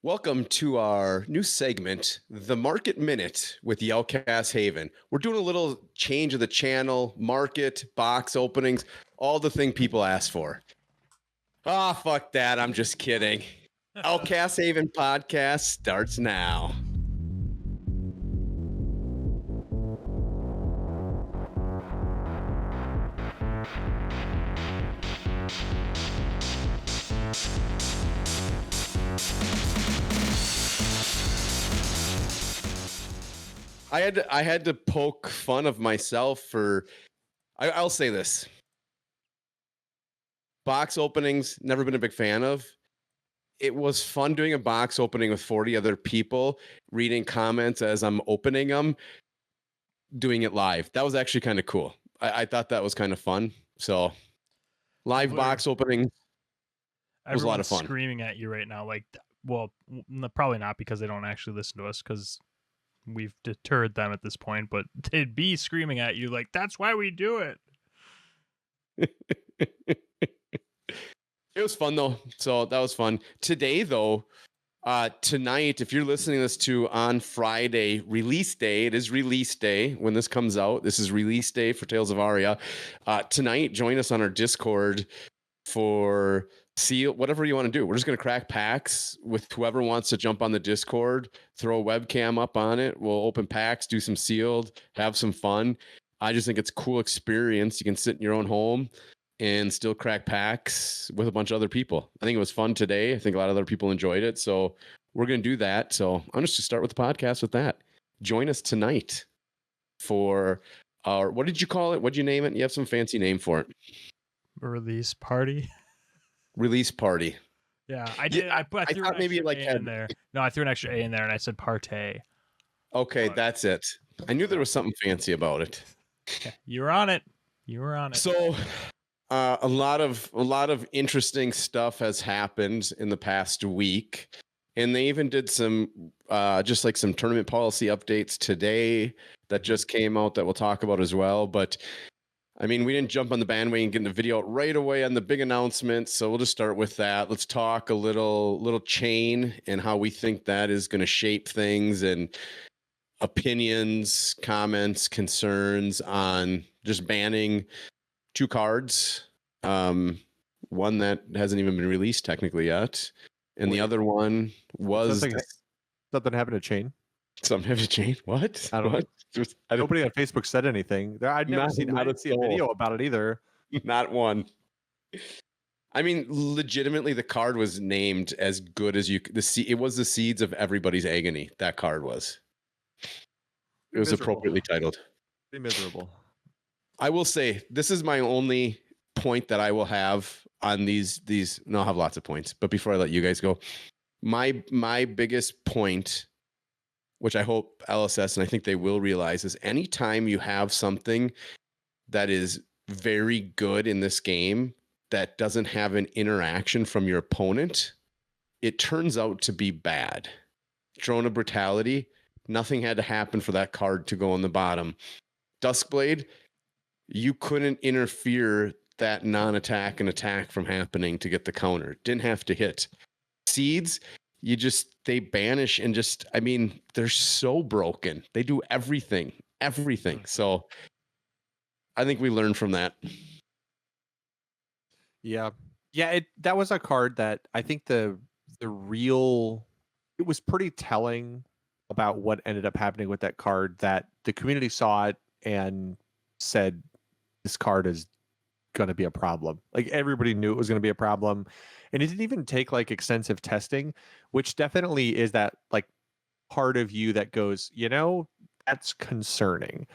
Welcome to our new segment, The Market Minute with Yellcast Haven. We're doing a little change of the channel, market, box openings, all the thing people ask for. Ah, fuck that. I'm just kidding. Yellcast Haven podcast starts now. I had to poke fun of myself for I'll say this. Box openings, never been a big fan of. It was fun doing a box opening with 40 other people, reading comments as I'm opening them, doing it live. That was actually kind of cool. I thought that was kind of fun. So live box opening was a lot of fun. Screaming at you right now, like, well, probably not because they don't actually listen to us because we've deterred them at this point, but they'd be screaming at you like, that's why we do it. It was fun though. So that was fun. Today though, tonight, if you're listening to this on Friday, release day, it is release day when this comes out. This is release day for Tales of Aria. Tonight, join us on our Discord for whatever you want to do. We're just going to crack packs with whoever wants to jump on the Discord, throw a webcam up on it. We'll open packs, do some sealed, have some fun. I just think it's a cool experience. You can sit in your own home and still crack packs with a bunch of other people. I think it was fun today. I think a lot of other people enjoyed it. So we're going to do that. So I'm just going to start with the podcast with that. Join us tonight for our, what did you call it? What'd you name it? You have some fancy name for it. Release party. Release party. Yeah, I did. I threw an maybe extra A in there. No, I threw an extra A in there and I said partay. Okay, that's it. I knew there was something fancy about it. Okay, you were on it. So a lot of interesting stuff has happened in the past week. And they even did some just like some tournament policy updates today that just came out that we'll talk about as well. But I mean, we didn't jump on the bandwagon and get the video out right away on the big announcement. So we'll just start with that. Let's talk a little chain and how we think that is going to shape things and opinions, comments, concerns on just banning two cards. One that hasn't even been released technically yet. And the other one was something happened to chain. Something happened to chain? What? I don't know. Nobody on Facebook said anything. I didn't see a video about it either. Not one. I mean, legitimately, the card was named as good as you. It was the seeds of everybody's agony. That card was. It was appropriately titled. Be miserable. I will say this is my only point that I will have on these. No, I'll have lots of points, but before I let you guys go, my biggest point, which I hope LSS and I think they will realize, is anytime you have something that is very good in this game that doesn't have an interaction from your opponent, it turns out to be bad. Drone of Brutality, nothing had to happen for that card to go on the bottom. Duskblade, you couldn't interfere that non-attack and attack from happening to get the counter. Didn't have to hit. Seeds, they banish and just, I mean, they're so broken. They do everything. So I think we learned from that. Yeah. That was a card that I think it was pretty telling about what ended up happening with that card, that the community saw it and said, this card is going to be a problem. Like, everybody knew it was going to be a problem. And it didn't even take like extensive testing, which definitely is that like part of you that goes, that's concerning.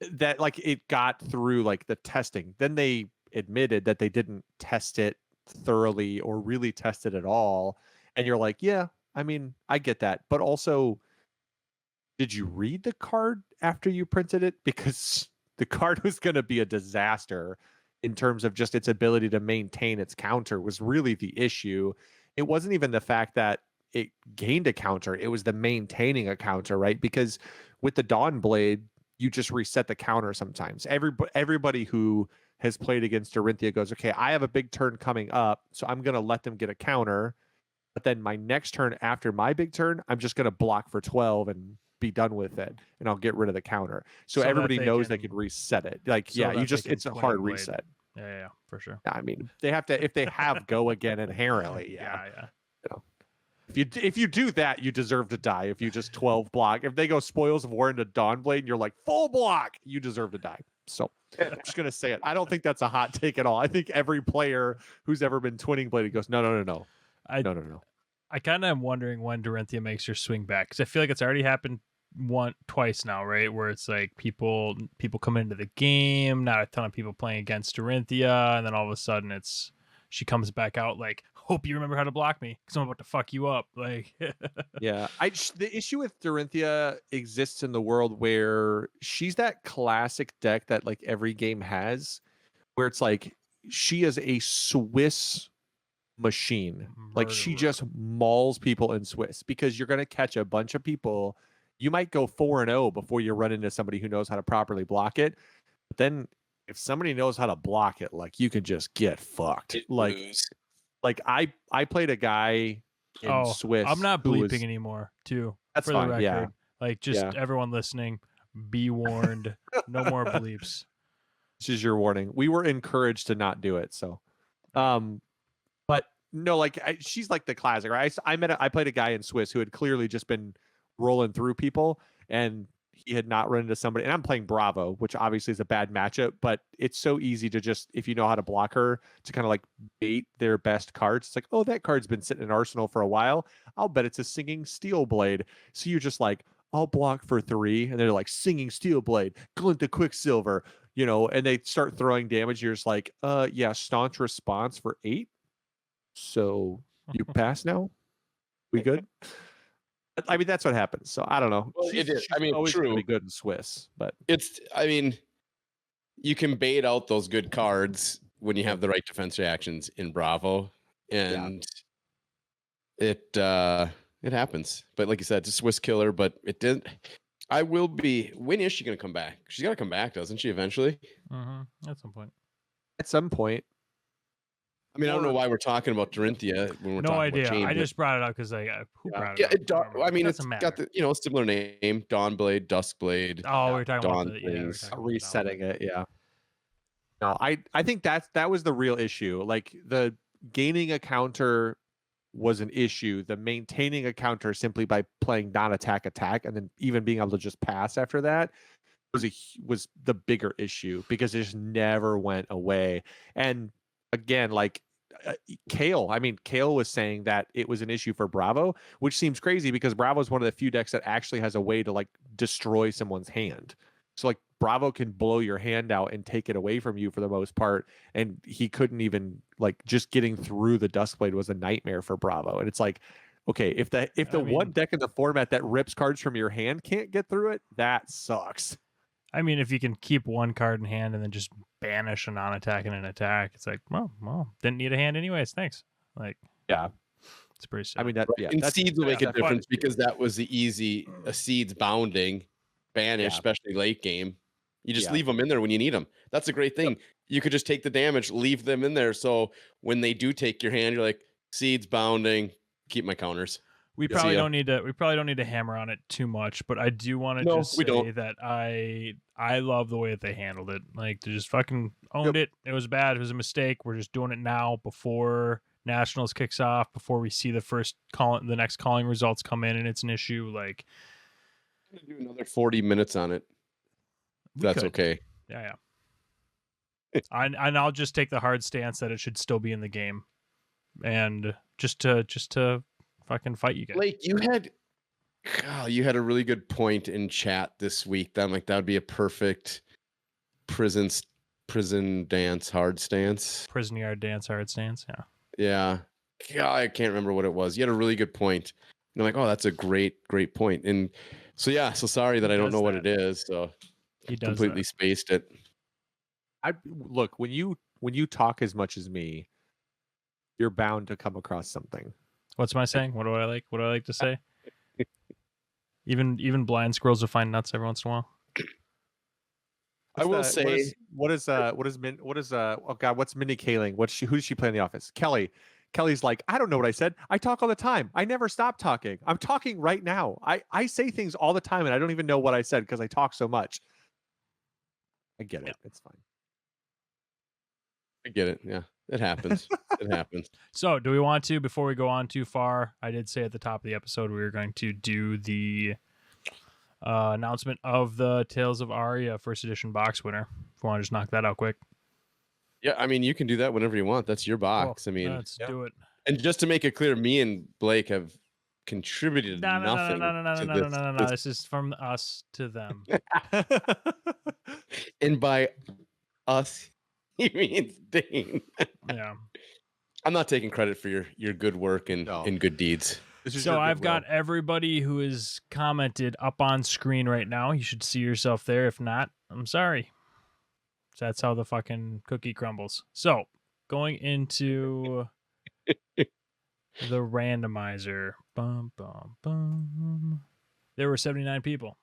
That like it got through like the testing. Then they admitted that they didn't test it thoroughly or really test it at all. And you're like, yeah, I mean, I get that. But also, did you read the card after you printed it? Because the card was going to be a disaster in terms of just its ability to maintain its counter was really the issue. It wasn't even the fact that it gained a counter. It was the maintaining a counter, right? Because with the Dawn Blade, you just reset the counter sometimes. Everybody who has played against Dorinthia goes, okay, I have a big turn coming up, so I'm going to let them get a counter. But then my next turn after my big turn, I'm just going to block for 12 and be done with it, and I'll get rid of the counter. So that everybody knows they can- can reset it. Like, so yeah, that you they just can it's a Twinning hard Blade. reset. Yeah, for sure. I mean, they have to if they have go again inherently. Yeah. You know, if you do that, you deserve to die. If you just 12 block, if they go Spoils of War into Dawnblade and you're like full block, you deserve to die. So I'm just gonna say it. I don't think that's a hot take at all. I think every player who's ever been Twinning Blade goes, no. No. I kind of am wondering when Dorinthia makes her swing back, because I feel like it's already happened twice now, right? Where it's like people come into the game, not a ton of people playing against Dorinthia, and then all of a sudden she comes back out like, hope you remember how to block me because I'm about to fuck you up. Like, Yeah, the issue with Dorinthia exists in the world where she's that classic deck that like every game has, where it's like she is a Swiss machine. Like she just mauls people in Swiss because you're going to catch a bunch of people. You might go 4-0 before you run into somebody who knows how to properly block it. But then if somebody knows how to block it, like you can just get fucked. Like I played a guy in Swiss. I'm not bleeping anymore too. That's for fine, the record. yeah. Like just everyone listening, be warned. No more bleeps. This is your warning. We were encouraged to not do it. So, but no, like she's like the classic, right? I played a guy in Swiss who had clearly just been rolling through people, and he had not run into somebody. And I'm playing Bravo, which obviously is a bad matchup, but it's so easy to just, if you know how to block her, to kind of like bait their best cards. It's like, oh, that card's been sitting in Arsenal for a while. I'll bet it's a Singing Steel Blade. So you're just like, I'll block for 3, and they're like, Singing Steel Blade, Glint of Quicksilver, you know, and they start throwing damage. You're just like, yeah, Staunch Response for 8. So you pass now? We good? I mean, that's what happens. So I don't know. Well, it is. I mean, always true. really good in Swiss, but I mean, you can bait out those good cards when you have the right defense reactions in Bravo, and it happens. But like you said, it's a Swiss killer. But it didn't. When is she going to come back? She's got to come back, doesn't she? Eventually. At some point. At some point. I mean, I don't know why we're talking about Dorinthia when we're talking idea. about Chain, I just brought it up because who brought it up? I mean, it's matter. got the similar name, Dawnblade, Duskblade. Oh, we're talking Dawn about things. Resetting it, yeah. No, I think that was the real issue. Like the gaining a counter was an issue. The maintaining a counter simply by playing non-attack and then even being able to just pass after that was the bigger issue because it just never went away. And again, like Kale was saying that it was an issue for Bravo, which seems crazy because Bravo is one of the few decks that actually has a way to like destroy someone's hand. So like Bravo can blow your hand out and take it away from you for the most part. And he couldn't even like just getting through the Duskblade was a nightmare for Bravo. And it's like, okay, if the one deck in the format that rips cards from your hand can't get through it, that sucks. I mean, if you can keep one card in hand and then just banish a non-attack and an attack, it's like, well, didn't need a hand anyways. Thanks. Like, yeah, it's pretty simple. I mean, and Seeds will make a difference because that was the easy Seeds bounding banish, especially late game. You just leave them in there when you need them. That's a great thing. You could just take the damage, leave them in there. So when they do take your hand, you're like, Seeds bounding, keep my counters. We probably don't need to hammer on it too much, but I do want to say that I love the way that they handled it. Like they just fucking owned it. It was bad. It was a mistake. We're just doing it now before Nationals kicks off, before we see the next calling results come in and it's an issue. Like I'm gonna do another 40 minutes on it. That's okay. Yeah. And I'll just take the hard stance that it should still be in the game. And just to fucking fight you guys. Blake, you had a really good point in chat this week. That that would be a perfect prison dance hard stance. Prison yard dance hard stance. Yeah. God, I can't remember what it was. You had a really good point. And I'm like, oh, that's a great point. And so sorry that I don't know what it is. So he does completely spaced it. Look, when you talk as much as me, you're bound to come across something. What's my saying? What do I like to say? Even blind squirrels will find nuts every once in a while. I will say what's Minnie Kaling? Who does she play in The Office? Kelly. Kelly's like, I don't know what I said. I talk all the time. I never stop talking. I'm talking right now. I say things all the time and I don't even know what I said because I talk so much. I get it. Yeah. It's fine. I get it. Yeah, it happens. It happens. So, do we want to, before we go on too far, I did say at the top of the episode we were going to do the announcement of the Tales of Aria first edition box winner. If we want to just knock that out quick. Yeah, I mean, you can do that whenever you want. That's your box. Cool. I mean, let's do it. And just to make it clear, me and Blake have contributed nothing. No. This is from us to them. And by us, he means Dane. Yeah. I'm not taking credit for your good work and good deeds. So I've got everybody who is commented up on screen right now. You should see yourself there. If not, I'm sorry. So that's how the fucking cookie crumbles. So going into the randomizer. Bum, bum, bum. There were 79 people.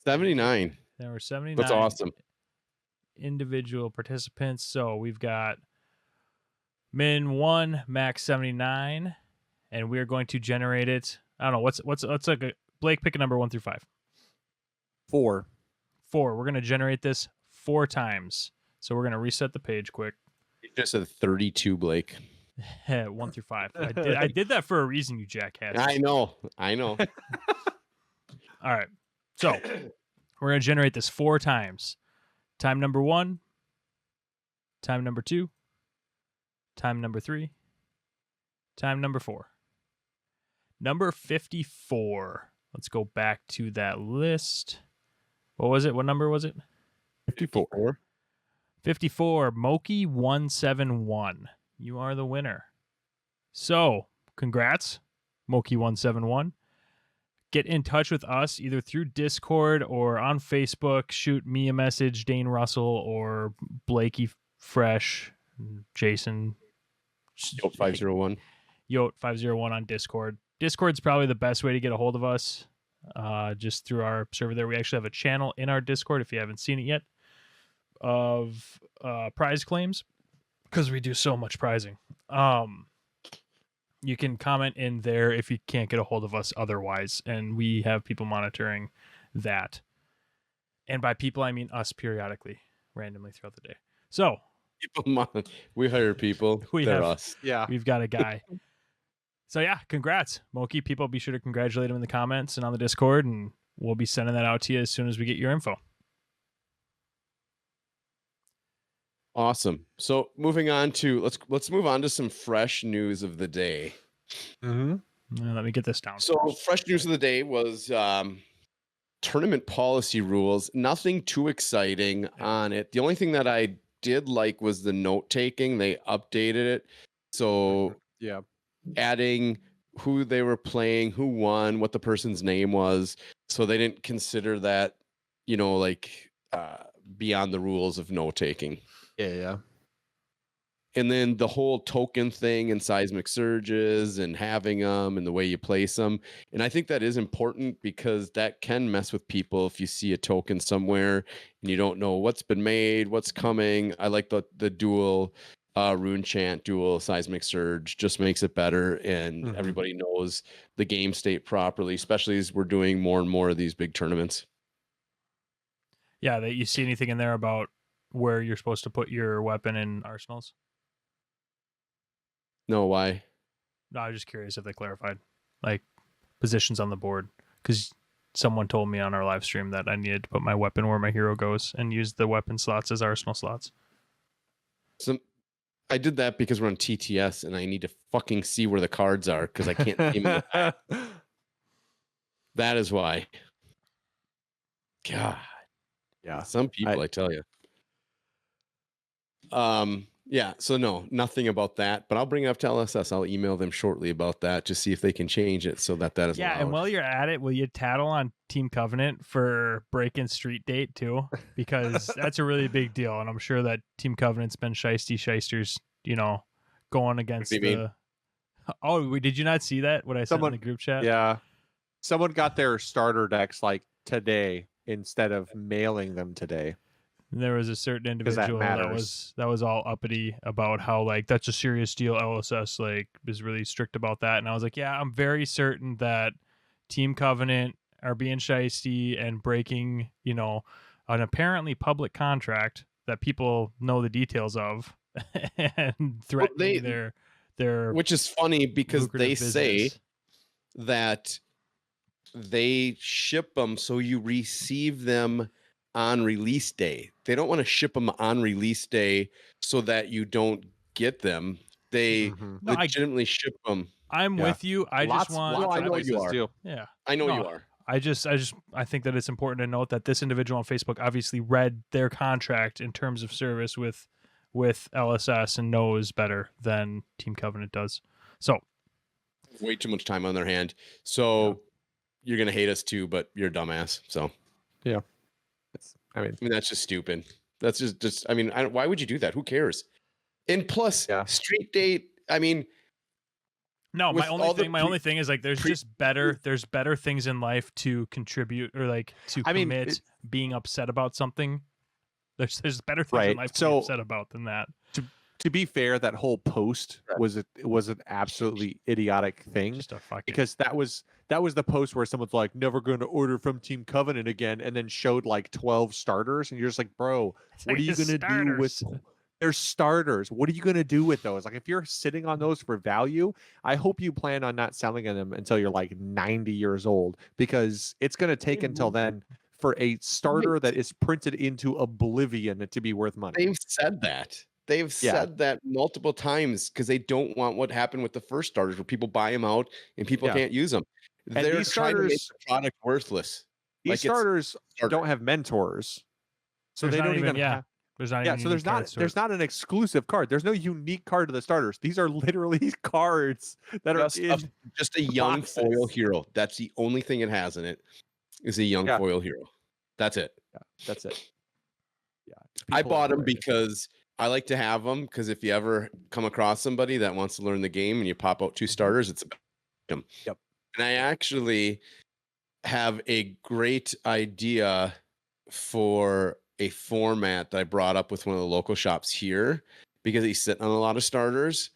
79. There were 79. That's awesome. Individual participants. So we've got Min 1, Max 79, and we're going to generate it. I don't know what's like a Blake, pick a number 1 through 5. 4. 4. We're going to generate this 4 times. So we're going to reset the page quick. You just said 32, Blake. 1 through 5. I did that for a reason, you jackass. I know. All right. So we're going to generate this 4 times. Time number 1, time number 2, time number 3, time number 4. Number 54. Let's go back to that list. What was it? What number was it? 54. 54. Moki171. You are the winner. So, congrats, Moki171. Get in touch with us either through Discord or on Facebook. Shoot me a message, Dane Russell or Blakey Fresh, Jason. Yote 501. Yote 501 on Discord. Discord's probably the best way to get a hold of us. Just through our server there. We actually have a channel in our Discord, if you haven't seen it yet, of prize claims, because we do so much prizing. You can comment in there if you can't get a hold of us otherwise, and we have people monitoring that. And by people, I mean us periodically, randomly throughout the day. So we hire people. They're us. Yeah, we've got a guy. So yeah, congrats, Moki. People, be sure to congratulate him in the comments and on the Discord, and we'll be sending that out to you as soon as we get your info. Awesome. So moving on to let's move on to some fresh news of the day. Mm-hmm. Let me get this down. So fresh news of the day was tournament policy rules. Nothing too exciting on it. The only thing that I did like was the note taking. They updated it. So adding who they were playing, who won, what the person's name was. So they didn't consider that, beyond the rules of note taking. Yeah. And then the whole token thing and seismic surges and having them and the way you place them. And I think that is important because that can mess with people if you see a token somewhere and you don't know what's been made, what's coming. I like the dual rune chant, dual seismic surge, just makes it better. And everybody knows the game state properly, especially as we're doing more and more of these big tournaments. Yeah, that you see anything in there about where you're supposed to put your weapon in arsenals? No, why? No, I was just curious if they clarified, like positions on the board, because someone told me on our live stream that I needed to put my weapon where my hero goes and use the weapon slots as arsenal slots. So I did that because we're on TTS and I need to fucking see where the cards are because I can't see them. That is why. God. Yeah. Some people, I tell you. Yeah, so no, nothing about that, but I'll bring it up to LSS. I'll email them shortly about that to see if they can change it so that is allowed. And while you're at it, will you tattle on Team Covenant for breaking street date too? Because that's a really big deal, and I'm sure that Team Covenant's been shysters, going against the... Oh, did you not see that? What I said in the group chat? Yeah. Someone got their starter decks like today instead of mailing them today. There was a certain individual that was all uppity about how like that's a serious deal. LSS like is really strict about that, and I was like, yeah, I'm very certain that Team Covenant are being shisty and breaking, you know, an apparently public contract that people know the details of, and threatening their which is funny because they business. say that they ship them so you receive them on release day. They don't want to ship them on release day so that you don't get them. They legitimately ship them. I'm with you. I lots just want. Lots I know you are. Too. Yeah, I know you are. I think that it's important to note that this individual on Facebook obviously read their contract in terms of service with LSS and knows better than Team Covenant does. So way too much time on their hand. So you're gonna hate us too, but you're a dumbass. So yeah, I mean that's just stupid. That's just. I mean, why would you do that? Who cares? And plus, Street Date. I mean. No, my only thing is like there's better things in life to contribute or like to commit being upset about something. There's better things in life to be upset about than that. To be fair, that whole post was an absolutely idiotic thing. Just a fucking because that was the post where someone's like, never going to order from Team Covenant again, and then showed like 12 starters, and you're just like, bro, what are you gonna do with their starters? What are you gonna do with those? Like, if you're sitting on those for value, I hope you plan on not selling them until you're like 90 years old, because it's gonna take until then for a starter that is printed into oblivion to be worth money. They've said that. They've said that multiple times because they don't want what happened with the first starters where people buy them out and people can't use them. And they're these trying to make starters, the product worthless. These starters don't have mentors, so they don't even have. There's not an exclusive card. There's no unique card to the starters. These are literally cards that are just a young foil hero. That's the only thing it has in it. Is a young foil hero. That's it. Yeah, that's it. Yeah, I bought them because I like to have them, because if you ever come across somebody that wants to learn the game and you pop out 2 starters, it's them. Yep. And I actually have a great idea for a format that I brought up with one of the local shops here, because he's sitting on a lot of starters.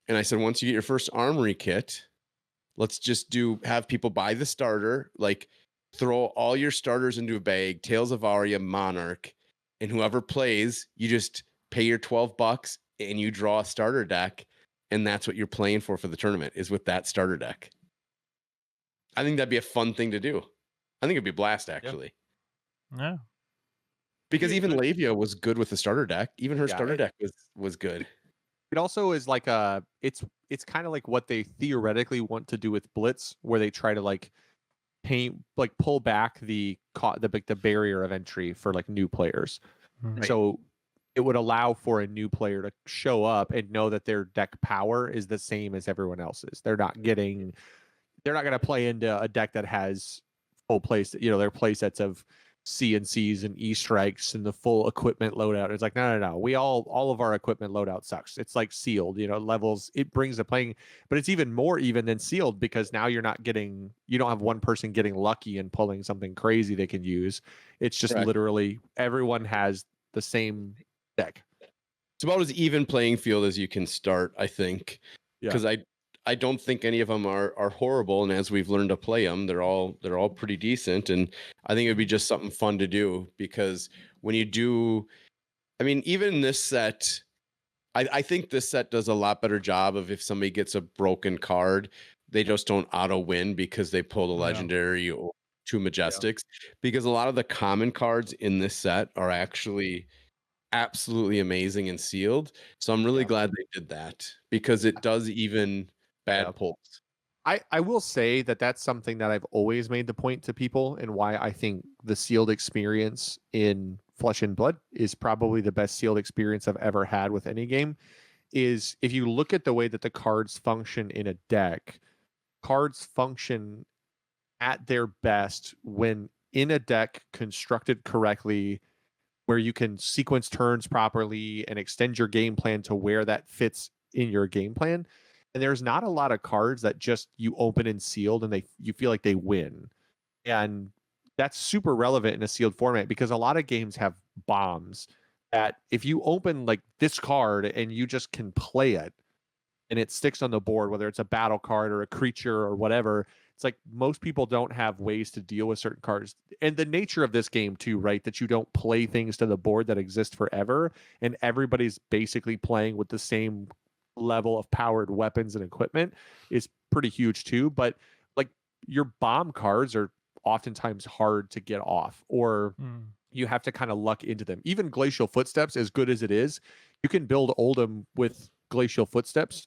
And I said, once you get your first armory kit, let's just have people buy the starter, like throw all your starters into a bag, Tales of Aria, Monarch, and whoever plays, you just pay your $12 and you draw a starter deck, and that's what you're playing for the tournament, is with that starter deck. I think that'd be a fun thing to do. I think it'd be a blast, actually. Yeah. Because even Lavia was good with the starter deck. Even her starter deck was good. It also is like it's kind of like what they theoretically want to do with Blitz, where they try to like pull back the barrier of entry for like new players. Right. So it would allow for a new player to show up and know that their deck power is the same as everyone else's. They're not going to play into a deck that has full place, their play sets of CNCs and E-strikes and the full equipment loadout. It's like, no. We all of our equipment loadout sucks. It's like sealed, levels. It brings the playing, but it's even more even than sealed, because now you don't have one person getting lucky and pulling something crazy they can use. It's just literally everyone has the same deck. It's about as even playing field as you can start, I think. Because I don't think any of them are horrible, and as we've learned to play them, they're all pretty decent. And I think it would be just something fun to do, because when you do, I mean, even this set, I think this set does a lot better job of, if somebody gets a broken card, they just don't auto win because they pulled a legendary or 2 majestics. Because a lot of the common cards in this set are actually absolutely amazing and sealed. So I'm really glad they did that, because it does even bad pulls. I will say that that's something that I've always made the point to people, and why I think the sealed experience in Flesh and Blood is probably the best sealed experience I've ever had with any game. Is if you look at the way that the cards function in a deck, cards function at their best when in a deck constructed correctly, where you can sequence turns properly and extend your game plan to where that fits in your game plan. And there's not a lot of cards that just you open and sealed and you feel like they win. And that's super relevant in a sealed format because a lot of games have bombs that if you open like this card and you just can play it and it sticks on the board, whether it's a battle card or a creature or whatever, it's like most people don't have ways to deal with certain cards. And the nature of this game too, right? That you don't play things to the board that exist forever and everybody's basically playing with the same level of powered weapons and equipment is pretty huge too. But like your bomb cards are oftentimes hard to get off or you have to kind of luck into them. Even Glacial Footsteps, as good as it is, you can build Oldhim with Glacial Footsteps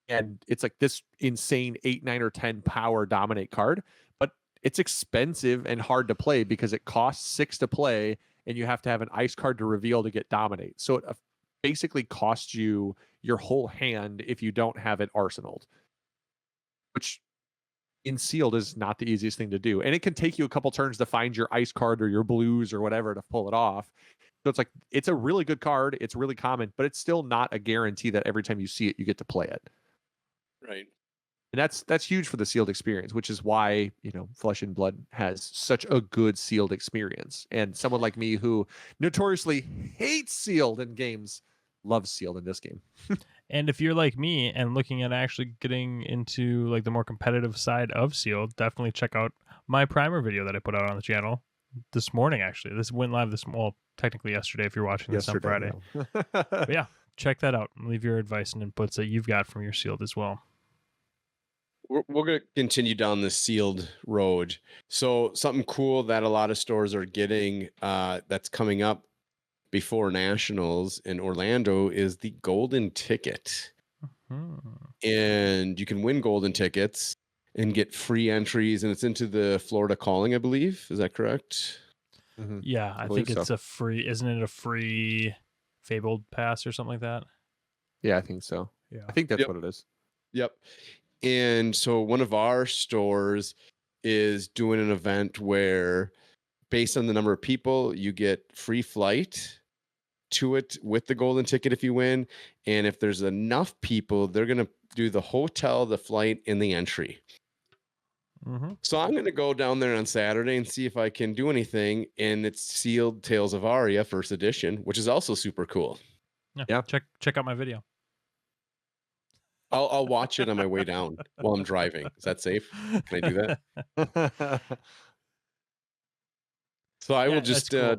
and it's like this insane 8, 9, or 10 power dominate card, but it's expensive and hard to play because it costs 6 to play and you have to have an ice card to reveal to get dominate. So it basically costs you your whole hand if you don't have it arsenaled, which in sealed is not the easiest thing to do. And it can take you a couple turns to find your ice card or your blues or whatever to pull it off. So it's like, it's a really good card. It's really common, but it's still not a guarantee that every time you see it, you get to play it. Right. And that's huge for the sealed experience, which is why, Flesh and Blood has such a good sealed experience. And someone like me who notoriously hates sealed in games loves sealed in this game. And if you're like me and looking at actually getting into like the more competitive side of sealed, definitely check out my primer video that I put out on the channel this morning. Actually, this went live technically yesterday if you're watching this on Friday. But yeah, check that out and leave your advice and inputs that you've got from your sealed as well. We're going to continue down the sealed road. So something cool that a lot of stores are getting that's coming up before Nationals in Orlando is the golden ticket. And you can win golden tickets and get free entries, and it's into the Florida Calling, I believe. Is that correct? Yeah, I think it's a free, isn't it a free Fabled pass or something like that? Yeah, I think so. Yeah, I think that's what it is. Yep. And so one of our stores is doing an event where based on the number of people, you get free flight to it with the golden ticket if you win. And if there's enough people, they're going to do the hotel, the flight, and the entry. So I'm going to go down there on Saturday and see if I can do anything. And it's sealed Tales of Aria first edition, which is also super cool. Yeah. Check out my video. I'll watch it on my way down while I'm driving. Is that safe? Can I do that? So I will just cool.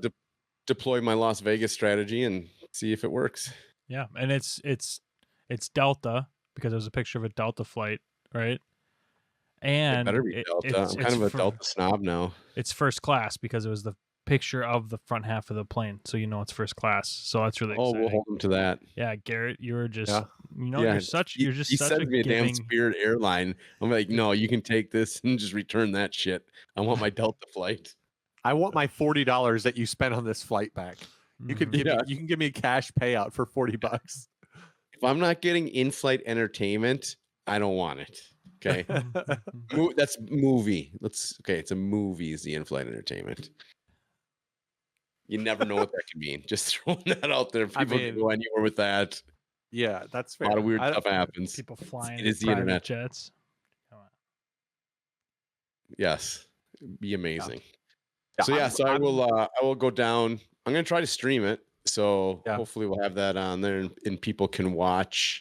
Deploy my Las Vegas strategy and see if it works. Yeah, and it's Delta because there's a picture of a Delta flight, right? And it better be Delta. I'm kind of a Delta snob now. It's first class because it was the picture of the front half of the plane, so it's first class. So that's really exciting. We'll hold them to that. Yeah, Garrett, you're just he sent me a damn Spirit airline. I'm like, no, you can take this and just return that shit. I want my Delta flight. I want my $40 that you spent on this flight back. You can give me a cash payout for $40. If I'm not getting in-flight entertainment, I don't want it. Okay, that's movie. It's a movie. Is the in-flight entertainment? You never know what that could mean. Just throwing that out there. People can go anywhere with that. Yeah, that's fair. A lot of weird stuff happens. People flying. It is the internet. Jets. Yes, be amazing. Yeah. So I will go down. I'm going to try to stream it. So hopefully we'll have that on there and people can watch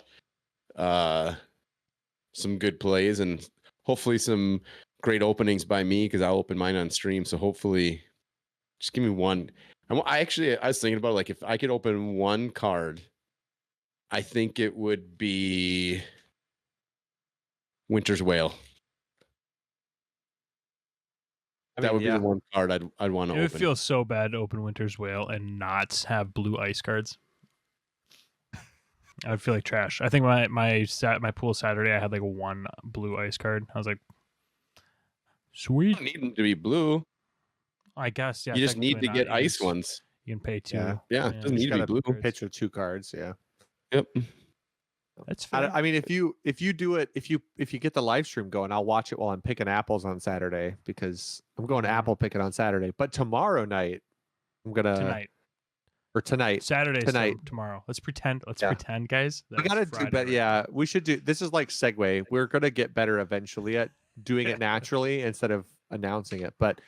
some good plays and hopefully some great openings by me because I'll open mine on stream. So hopefully just give me one. I was thinking about like if I could open one card, I think it would be Winter's Whale. That would be the one card I'd want to open. It would feel so bad to open Winter's Whale and not have blue ice cards. I would feel like trash. I think my pool Saturday, I had like one blue ice card. I was like, sweet. You don't need them to be blue. I guess, yeah. You just need to get ice ones. You can pay 2. Yeah. It doesn't need to be blue. Pitch with 2 cards, yeah. Yep. That's fair. I mean, if you do it, if you get the live stream going, I'll watch it while I'm picking apples on Saturday because I'm going to apple picking on Saturday. But tomorrow night, I'm gonna tonight. Saturday tonight. Tomorrow. Let's pretend. Pretend, guys. We gotta do, but we should do. This is like segue. We're gonna get better eventually at doing it naturally instead of announcing it. But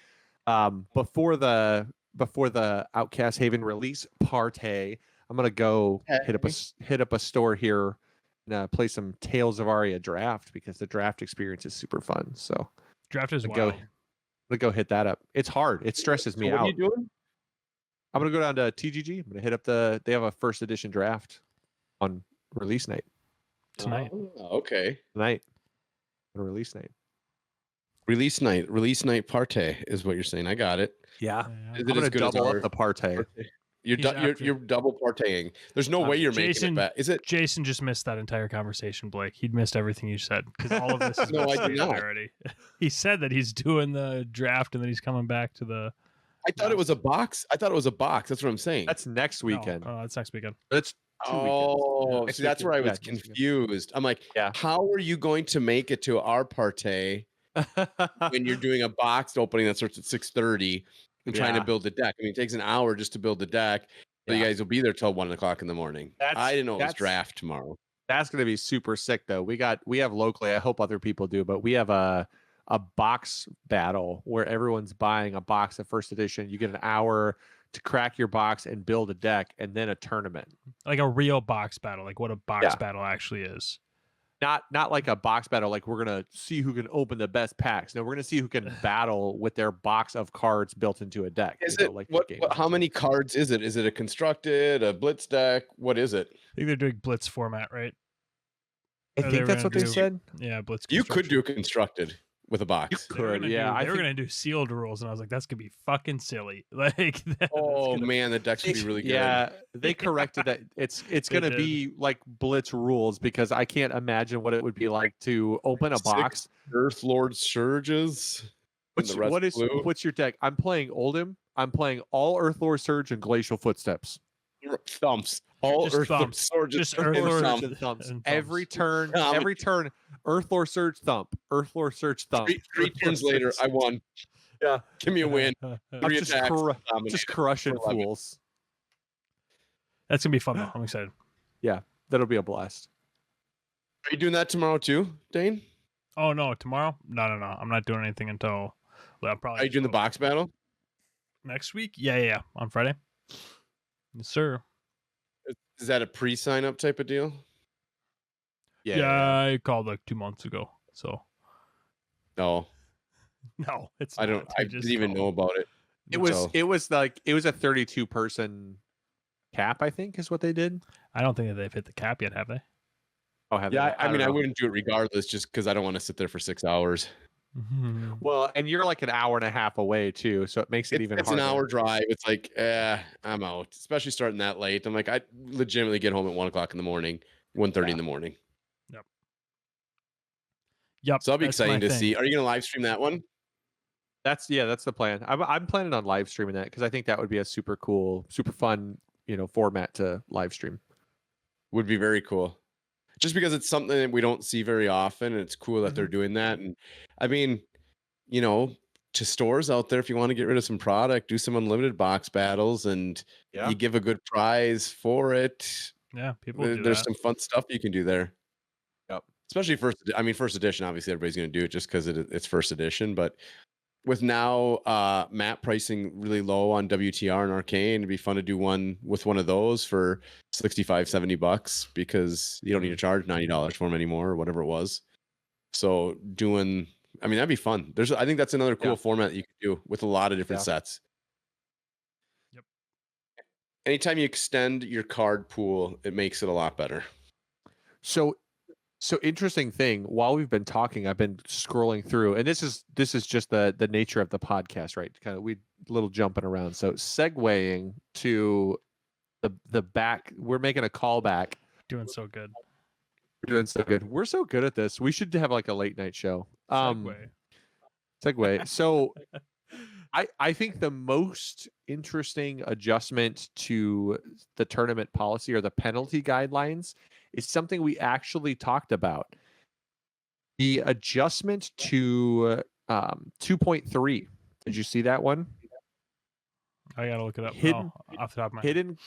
Before the Outcast Haven release party, I'm gonna go hit up a store here and play some Tales of Aria draft because the draft experience is super fun. So draft is I'm wild. gonna go hit that up. It's hard. It stresses me out. What are you doing? I'm gonna go down to TGG. I'm gonna hit up they have a first edition draft on release night tonight. Okay. Tonight. On release night. Release night party is what you're saying. I got it. Yeah. Is I'm it gonna as good double as up the party. You're double partying. There's no way you're making it back. Is it? Jason just missed that entire conversation, Blake. He'd missed everything you said because all of this is No, I did not. already. He said that he's doing the draft and then he's coming back to the. I thought it was a box. That's what I'm saying. That's next weekend. Oh, that's next weekend. That's 2 weekends. See, that's where I was confused. I'm like, how are you going to make it to our party when you're doing a box opening that starts at 6:30 and trying to build the deck? I mean, it takes an hour just to build the deck. So you guys will be there till 1:00 in the morning. I didn't know it was draft tomorrow. That's gonna be super sick though. We have locally, I hope other people do, but we have a box battle where everyone's buying a box of first edition. You get an hour to crack your box and build a deck, and then a tournament. Like a real box battle, like what a box battle actually is. Not like a box battle, like we're gonna see who can open the best packs. No, we're gonna see who can battle with their box of cards built into a deck. Is it like how many cards is it? Is it a constructed, a blitz deck? What is it? I think they're doing blitz format, right? I think that's what they said. Yeah, blitz. You could do constructed with a box. You could, they were gonna do sealed rules, and I was like, that's gonna be fucking silly. Like, man, the decks would be really good. Yeah, they corrected that. It's gonna be like blitz rules because I can't imagine what it would be like to open a box. Earth Lord Surges. What's your deck? I'm playing Oldhim. I'm playing all Earth Lord Surge and Glacial Footsteps. Thumps. All just Earth thumps. Lord Just Earth Lord and thumps. Every turn, Earth Lord Surge thump. Earth Lord Surge thump. Three turns later, I won. Yeah, give me a win. I'm just crushing fools. That's gonna be fun though. I'm excited. Yeah, that'll be a blast. Are you doing that tomorrow too, Dane? Oh no, tomorrow? No. I'm not doing anything until. Well, probably. Are you doing the box battle next week? Yeah. On Friday. Yes, sir. Is that a pre-sign up type of deal? Yeah, I called like 2 months ago. So. No, it's. I don't. I didn't even know about it. It was a 32 person cap, I think, is what they did. I don't think that they've hit the cap yet, have they? Oh, have yeah. They? I mean, I wouldn't do it regardless, just because I don't want to sit there for 6 hours. Mm-hmm. Well, and you're like an hour and a half away too, so it makes it even harder. It's an hour drive. It's like, I'm out, especially starting that late. I'm like, I legitimately get home at 1:00 in the morning, 1:30 in the morning. Yep. So that'll be exciting to see. Are you going to live stream that one? That's the plan. I'm planning on live streaming that because I think that would be a super cool, super fun, format to live stream. Would be very cool. Just because it's something that we don't see very often, and it's cool that they're doing that. And I mean, to stores out there, if you want to get rid of some product, do some unlimited box battles, and you give a good prize for it. Yeah, people. There's some fun stuff you can do there. Yep. Especially first edition. Obviously, everybody's going to do it just because it's first edition. But with now map pricing really low on WTR and Arcane, it'd be fun to do one with one of those for $65-$70 because you don't need to charge $90 for them anymore or whatever it was. So that'd be fun. I think that's another cool format that you could do with a lot of different sets. Yep. Anytime you extend your card pool, it makes it a lot better. So interesting thing, while we've been talking, I've been scrolling through, and this is just the nature of the podcast, right? Kind of little jumping around. So segueing to the back, we're making a callback. Doing so good. We're doing so good. We're so good at this. We should have like a late night show. Segue. So I think the most interesting adjustment to the tournament policy or the penalty guidelines is something we actually talked about. The adjustment to 2.3. Did you see that one? I gotta look it up. Off the top of my head.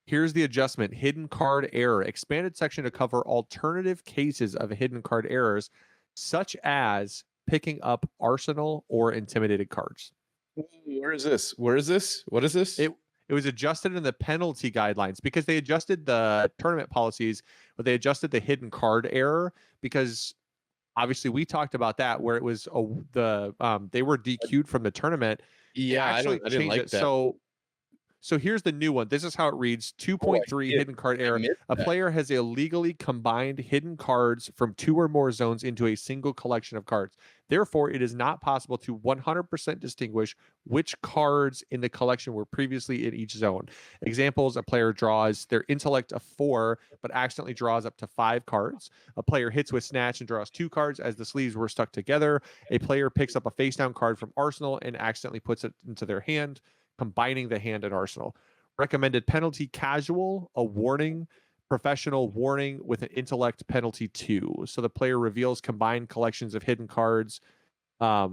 Here's the adjustment. Hidden card error. Expanded section to cover alternative cases of hidden card errors, such as picking up arsenal or intimidated cards. Where is this? What is this? It was adjusted in the penalty guidelines because they adjusted the tournament policies, but they adjusted the hidden card error because obviously we talked about that where it was they were DQ'd from the tournament. Yeah, I didn't like that. So here's the new one. This is how it reads: 2.3 hidden card error. A player has illegally combined hidden cards from 2 or more zones into a single collection of cards. Therefore, it is not possible to 100% distinguish which cards in the collection were previously in each zone. Examples: a player draws their intellect of 4, but accidentally draws up to 5 cards. A player hits with snatch and draws 2 cards as the sleeves were stuck together. A player picks up a face down card from arsenal and accidentally puts it into their hand, combining the hand and arsenal. Recommended penalty: casual, a warning, professional, warning with an intellect penalty 2. So the player reveals combined collections of hidden cards. Yeah,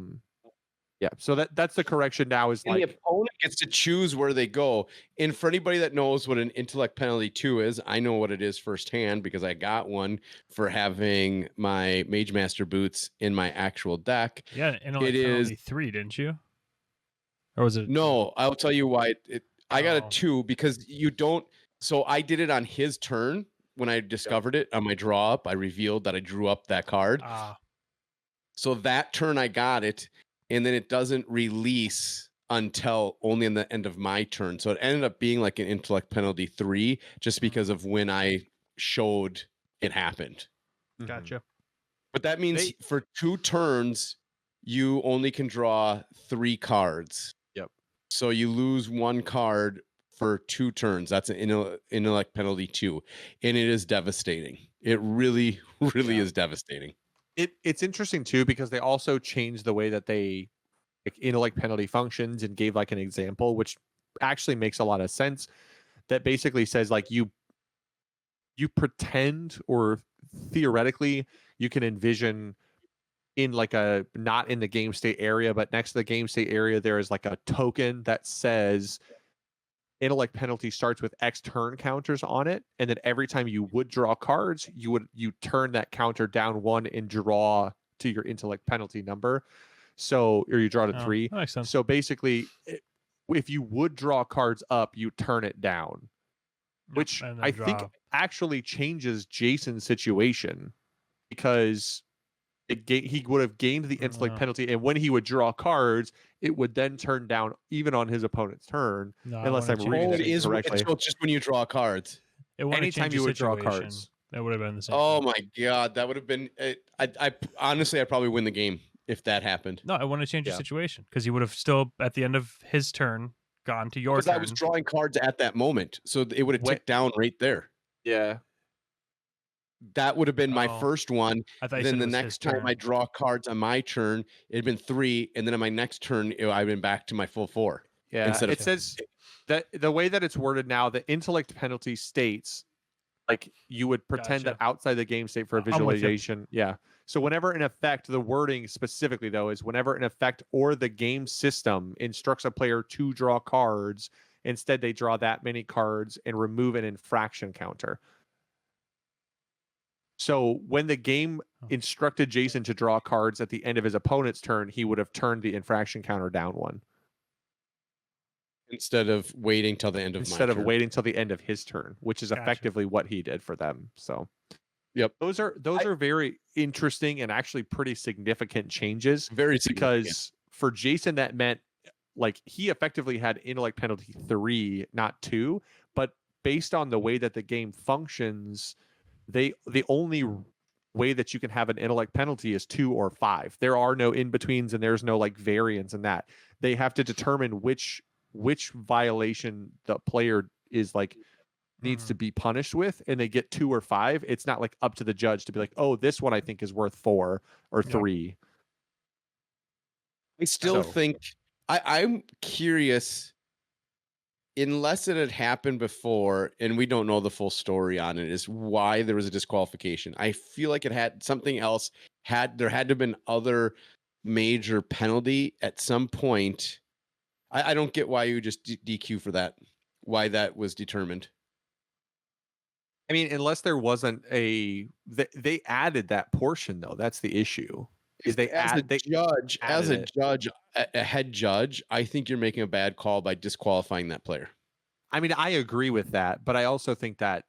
so that's the correction now. Is and like the opponent gets to choose where they go. And for anybody that knows what an intellect penalty 2 is, I know what it is firsthand because I got one for having my Mage Master boots in my actual deck. Yeah, intellect penalty 3, didn't you? Or was it? No, I'll tell you why. I got a 2 because you don't. So I did it on his turn when I discovered it on my draw up. I revealed that I drew up that card. So that turn I got it, and then it doesn't release until only in the end of my turn. So it ended up being like an intellect penalty 3 just because of when I showed it happened. Gotcha. But that means for 2 turns, you only can draw 3 cards. So you lose 1 card for 2 turns. That's an intellect penalty 2. And it is devastating. It really, really is devastating. It's interesting too, because they also changed the way that they intellect penalty functions and gave like an example, which actually makes a lot of sense. That basically says like you pretend, or theoretically you can envision in like a not in the game state area, but next to the game state area, there is like a token that says intellect penalty starts with X turn counters on it. And then every time you would draw cards, you turn that counter down 1 and draw to your intellect penalty number. So, or you draw to 3. That makes sense. So basically, if you would draw cards up, you turn it down, which I think actually changes Jason's situation because he would have gained the intellect penalty, and when he would draw cards, it would then turn down even on his opponent's turn, unless I'm reading it correctly. It's just when you draw cards. Anytime you would draw cards. That would have been the same. Oh my god, that would have been. I honestly, I'd probably win the game if that happened. No, I want to change the situation because he would have still, at the end of his turn, gone to your turn. I was drawing cards at that moment, so it would have ticked down right there. Yeah. That would have been my first one. Then the next time I draw cards on my turn, it'd been 3, and then on my next turn, I've been back to my full 4. Yeah, it says that the way that it's worded now, the intellect penalty states like you would pretend that outside the game state for a visualization. Yeah. So whenever an effect, the wording specifically though is whenever an effect or the game system instructs a player to draw cards, instead they draw that many cards and remove an infraction counter. So when the game instructed Jason to draw cards at the end of his opponent's turn, he would have turned the infraction counter down 1. Instead of waiting till the end of waiting till the end of his turn, which is effectively what he did for them. So those are very interesting and actually pretty significant changes. Very significant. Because for Jason, that meant like he effectively had intellect penalty 3, not 2. But based on the way that the game functions, the only way that you can have an intellect penalty is 2 or 5. There are no in-betweens and there's no like variance in that. They have to determine which violation the player is like needs to be punished with, and they get 2 or 5. It's not like up to the judge to be like, oh, this one I think is worth 4 or 3. I still think I'm curious, unless it had happened before and we don't know the full story on it, is why there was a disqualification. I feel like it had something else. There had to have been other major penalty at some point. I don't get why you just DQ for that. Why that was determined. I mean, unless there wasn't they added that portion though. That's the issue. is they as add a judge, a head judge, I think you're making a bad call by disqualifying that player. I mean, I agree with that, but I also think that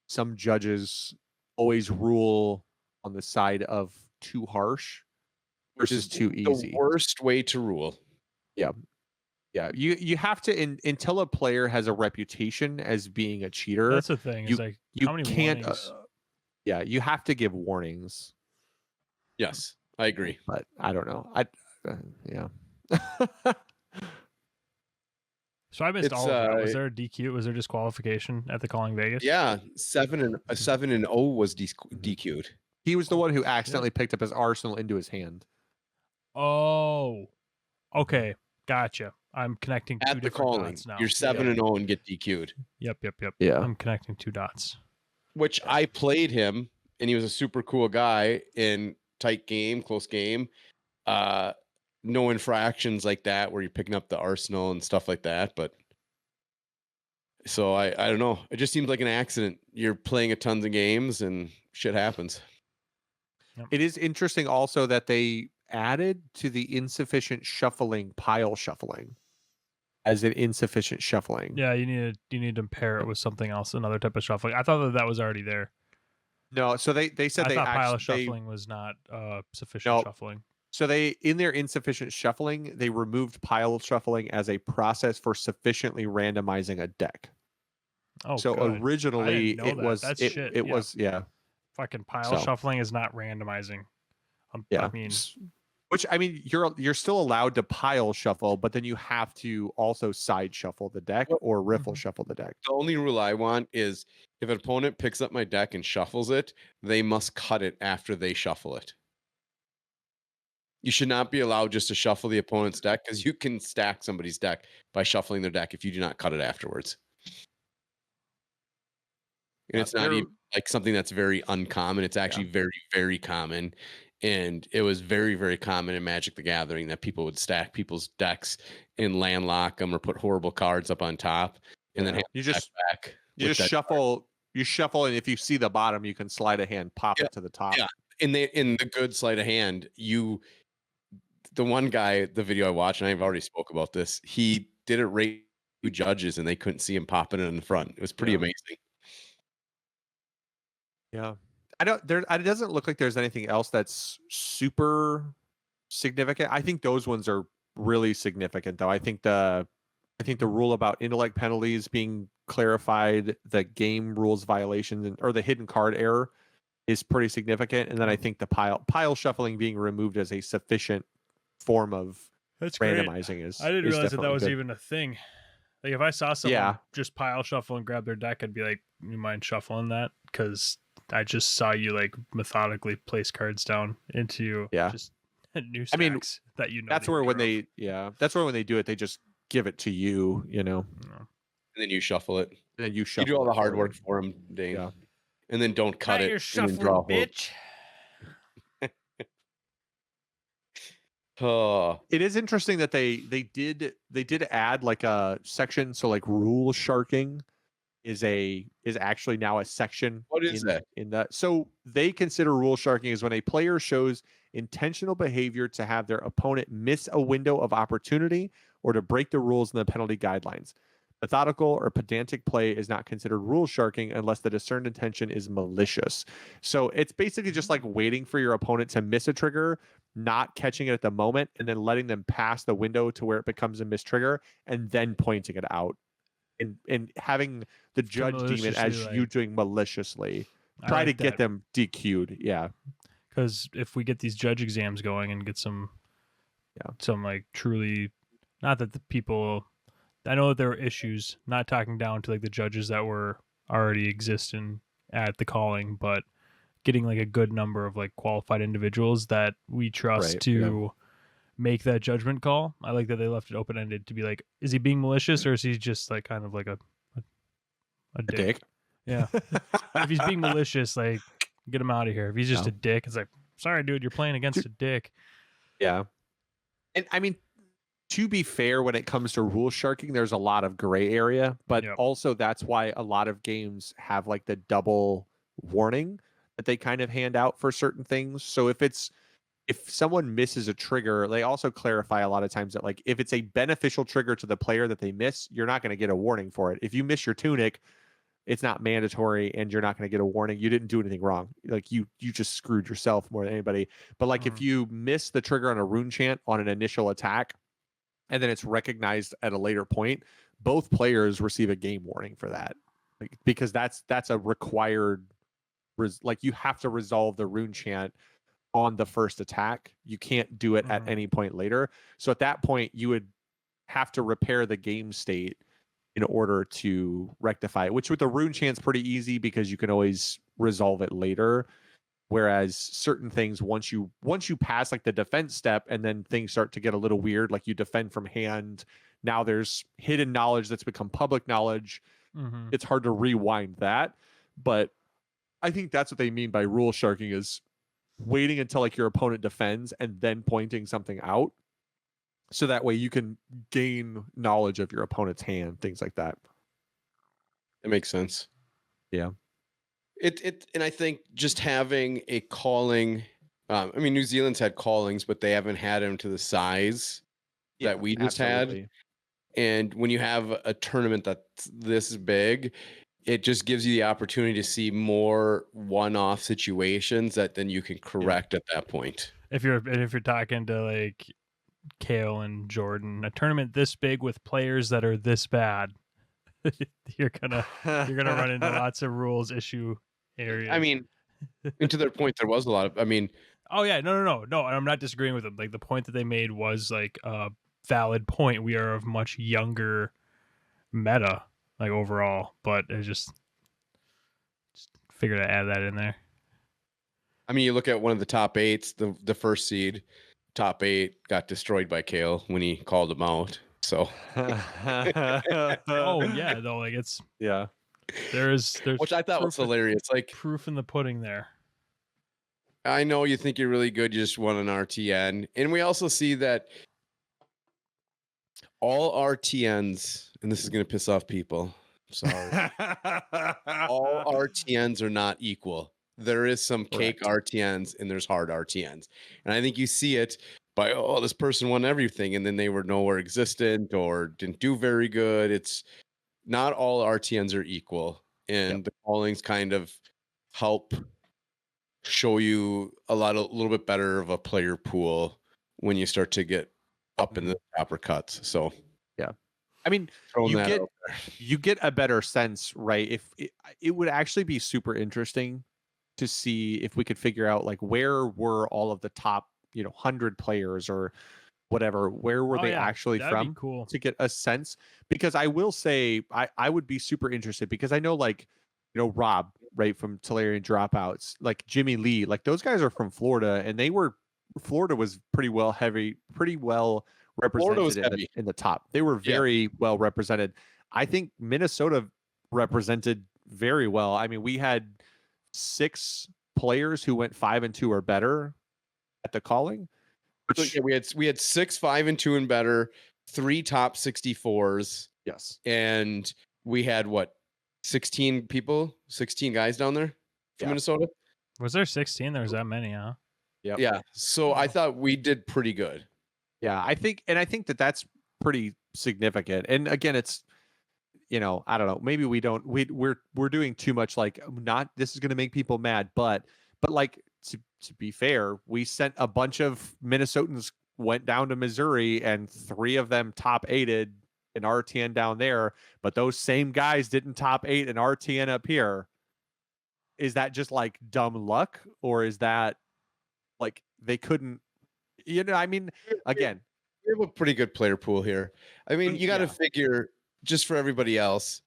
some judges always rule on the side of too harsh versus too easy. The worst way to rule. Yeah. Yeah. You have to until a player has a reputation as being a cheater. That's the thing. Is like how many can't warnings? Yeah, you have to give warnings. Yes, I agree. But I don't know. Yeah. So I missed all of that. Was there a DQ? Was there disqualification at the Calling Vegas? Yeah, 7-0 was DQ'd. He was the one who accidentally picked up his arsenal into his hand. Oh, okay, gotcha. I'm connecting two different dots now. You're 7-0 and get DQ'd. Yep. Yeah, I'm connecting two dots. Which I played him, and he was a super cool guy in tight game, close game. No infractions like that where you're picking up the arsenal and stuff like that. But so I don't know. It just seems like an accident. You're playing a tons of games and shit happens. Yep. It is interesting also that they added to the insufficient shuffling pile shuffling as an insufficient shuffling. Yeah, you need to pair it with something else, another type of shuffling. I thought that was already there. No, so they said I thought pile shuffling was not sufficient shuffling. So they, in their insufficient shuffling, they removed pile shuffling as a process for sufficiently randomizing a deck. Oh, so good. Originally it was That's it, shit. it was fucking pile shuffling is not randomizing. I mean, which I mean you're still allowed to pile shuffle, but then you have to also side shuffle the deck or riffle shuffle the deck. The only rule I want is if an opponent picks up my deck and shuffles it, they must cut it after they shuffle it. You should not be allowed just to shuffle the opponent's deck because you can stack somebody's deck by shuffling their deck if you do not cut it afterwards. And it's not even like something that's very uncommon. It's actually very, very common. And it was very, very common in Magic the Gathering that people would stack people's decks and landlock them or put horrible cards up on top. And then you just shuffle. You shuffle, and if you see the bottom, you can slide a hand, pop it to the top. Yeah. In the good sleight of hand, the one guy, the video I watched, and I've already spoke about this, he did it right to judges and they couldn't see him popping it in the front. It was pretty amazing. Yeah. It doesn't look like there's anything else that's super significant. I think those ones are really significant though. I think the rule about intellect penalties being clarified, the game rules violations or the hidden card error is pretty significant. And then I think the pile shuffling being removed as a sufficient form of randomizing is. I didn't realize that was even a thing. Like if I saw someone just pile shuffle and grab their deck, I'd be like, "You mind shuffling that?" Because I just saw you like methodically place cards down into just new stacks that you know. That's where when they do it, they just give it to you, and then you shuffle it. And then you do all the hard work for them, Dane. Yeah. And then don't cut it. You're shuffling, bitch. It is interesting that they did add like a section. So like rule sharking is actually now a section. What is that? In that, so they consider rule sharking is when a player shows intentional behavior to have their opponent miss a window of opportunity or to break the rules in the penalty guidelines. Methodical or pedantic play is not considered rule sharking unless the discerned intention is malicious. So it's basically just like waiting for your opponent to miss a trigger, not catching it at the moment, and then letting them pass the window to where it becomes a miss trigger, and then pointing it out. And having the judge deem it as you doing maliciously. Try to get them DQ'd. Yeah. Because if we get these judge exams going and get some like truly, not that the people, I know that there were issues, not talking down to like the judges that were already existing at the calling, but getting like a good number of like qualified individuals that we trust to make that judgment call. I like that they left it open-ended to be like, is he being malicious or is he just like kind of like a dick? Yeah. If he's being malicious, like get him out of here. If he's just a dick, it's like, sorry, dude, you're playing against a dick. Yeah. And I mean, to be fair, when it comes to rule sharking, there's a lot of gray area, but also that's why a lot of games have like the double warning that they kind of hand out for certain things. So if it's if someone misses a trigger, they also clarify a lot of times that like if it's a beneficial trigger to the player that they miss, you're not going to get a warning for it. If you miss your tunic, it's not mandatory and you're not going to get a warning. You didn't do anything wrong. Like you just screwed yourself more than anybody. But like if you miss the trigger on a rune chant on an initial attack and then it's recognized at a later point, both players receive a game warning for that. Like, because that's a required like you have to resolve the rune chant on the first attack. You can't do it at any point later. So at that point you would have to repair the game state in order to rectify it, which with the rune chant's pretty easy because you can always resolve it later. Whereas certain things, once you pass like the defense step and then things start to get a little weird, like you defend from hand, now there's hidden knowledge that's become public knowledge. It's hard to rewind that. But I think that's what they mean by rule sharking, is waiting until like your opponent defends and then pointing something out. So that way you can gain knowledge of your opponent's hand, things like that. It makes sense. Yeah. And I think just having a calling, I mean, New Zealand's had callings, but they haven't had them to the size that we just had. And when you have a tournament that's this big, it just gives you the opportunity to see more one-off situations that then you can correct at that point. If you're talking to like Kale and Jordan, a tournament this big with players that are this bad, you're gonna run into lots of rules issue areas. I mean, and to their point, there was a lot of. I mean, oh yeah, no. I'm not disagreeing with them. Like the point that they made was like a valid point. We are of much younger meta, like overall, but I just figured I'd add that in there. I mean, you look at one of the top eights, the first seed, top 8 got destroyed by Kale when he called him out. So, oh yeah, though, like it's there's which I thought was hilarious. Like proof in the pudding there. I know you think you're really good. You just won an RTN, and we also see that all RTNs, and this is going to piss off people. Sorry, all RTNs are not equal. There is some cake RTNs and there's hard RTNs. And I think you see it by, oh, this person won everything and then they were nowhere existent or didn't do very good. It's not all RTNs are equal. And the callings kind of help show you a little bit better of a player pool when you start to get up in the proper cuts. So, yeah. I mean, you get a better sense, right? If it would actually be super interesting to see if we could figure out like where were all of the top 100 players or whatever, where were they actually from, cool to get a sense. Because I will say I would be super interested, because I know like Rob, right, from Tolarian Dropouts, like Jimmy Lee, like those guys are from Florida, and Florida was pretty well represented in the top. They were very well represented. I think Minnesota represented very well. I mean, we had 6 players who went 5-2 or better at the calling. So, we had 6 5-2 and better, 3 top 64s. Yes, and we had 16 guys down there from Minnesota. Was there 16? There was that many, huh? Yeah. So I thought we did pretty good. Yeah, I think that's pretty significant. And again, it's I don't know, maybe we're doing too much, like, not, this is going to make people mad, but like, to be fair, we sent a bunch of Minnesotans went down to Missouri and 3 of them top 8'd an RTN down there, but those same guys didn't top 8 an RTN up here. Is that just like dumb luck, or is that like they couldn't, I mean, again, we have a pretty good player pool here. I mean, you got to figure, just for everybody else,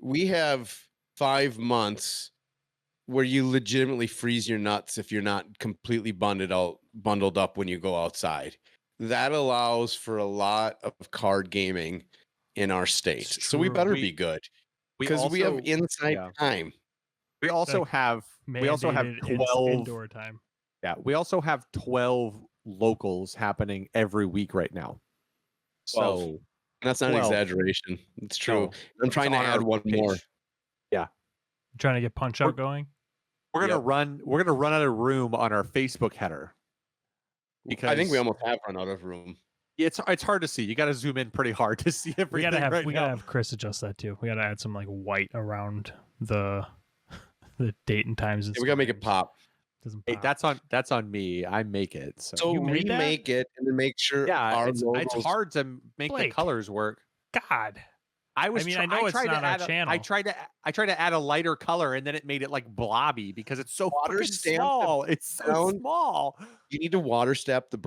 we have 5 months where you legitimately freeze your nuts if you're not completely bundled up when you go outside. That allows for a lot of card gaming in our state. So we better be good, because we have inside time. We also have 12 indoor time. Yeah, we also have 12 locals happening every week right now. 12. So that's not 12. An exaggeration. It's true. No, I'm trying to add one more. Yeah. Trying to get Punch Out going. We're gonna run out of room on our Facebook header. Because I think we almost have run out of room. It's hard to see. You got to zoom in pretty hard to see everything. We gotta have Chris adjust that too. We gotta add some like white around the date and times. And we gotta make it pop. Doesn't pop. Hey, that's on me. I make it. So you remake it and then make sure. Yeah, it's hard to make the colors work. God. I know it's not our channel. I tried to add a lighter color, and then it made it like blobby because it's so fucking small. It's so small. You need to water stamp the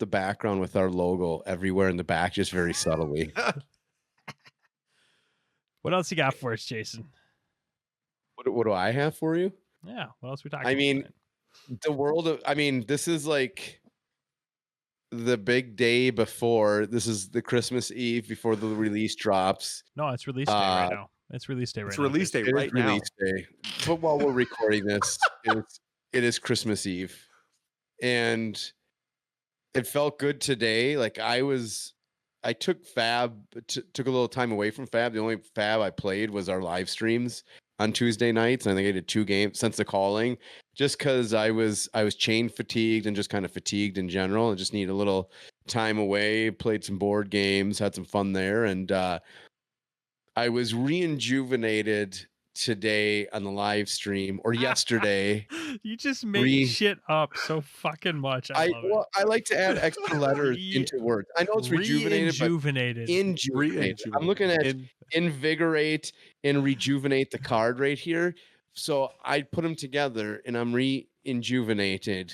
background with our logo everywhere in the back, just very subtly. What else you got for us, Jason? What do I have for you? Yeah. What else we talking about? I mean, the world of. I mean, this is like the big day before. This is the Christmas Eve before the release drops. No, it's release day right now. It's release day right now. It's release day right now. Release day. But while we're recording this, it is Christmas Eve, and it felt good today. Like I took Fab, took a little time away from Fab. The only Fab I played was our live streams on Tuesday nights. And I think I did 2 games since the calling, just because I was chain fatigued and just kind of fatigued in general. I just need a little time away, played some board games, had some fun there. And I was rejuvenated today on the live stream, or yesterday. You just make shit up so fucking much. I love it. I like to add extra letters into words. I know it's rejuvenated. I'm looking at invigorate and rejuvenate the card right here. So I put them together and I'm reinvigorated.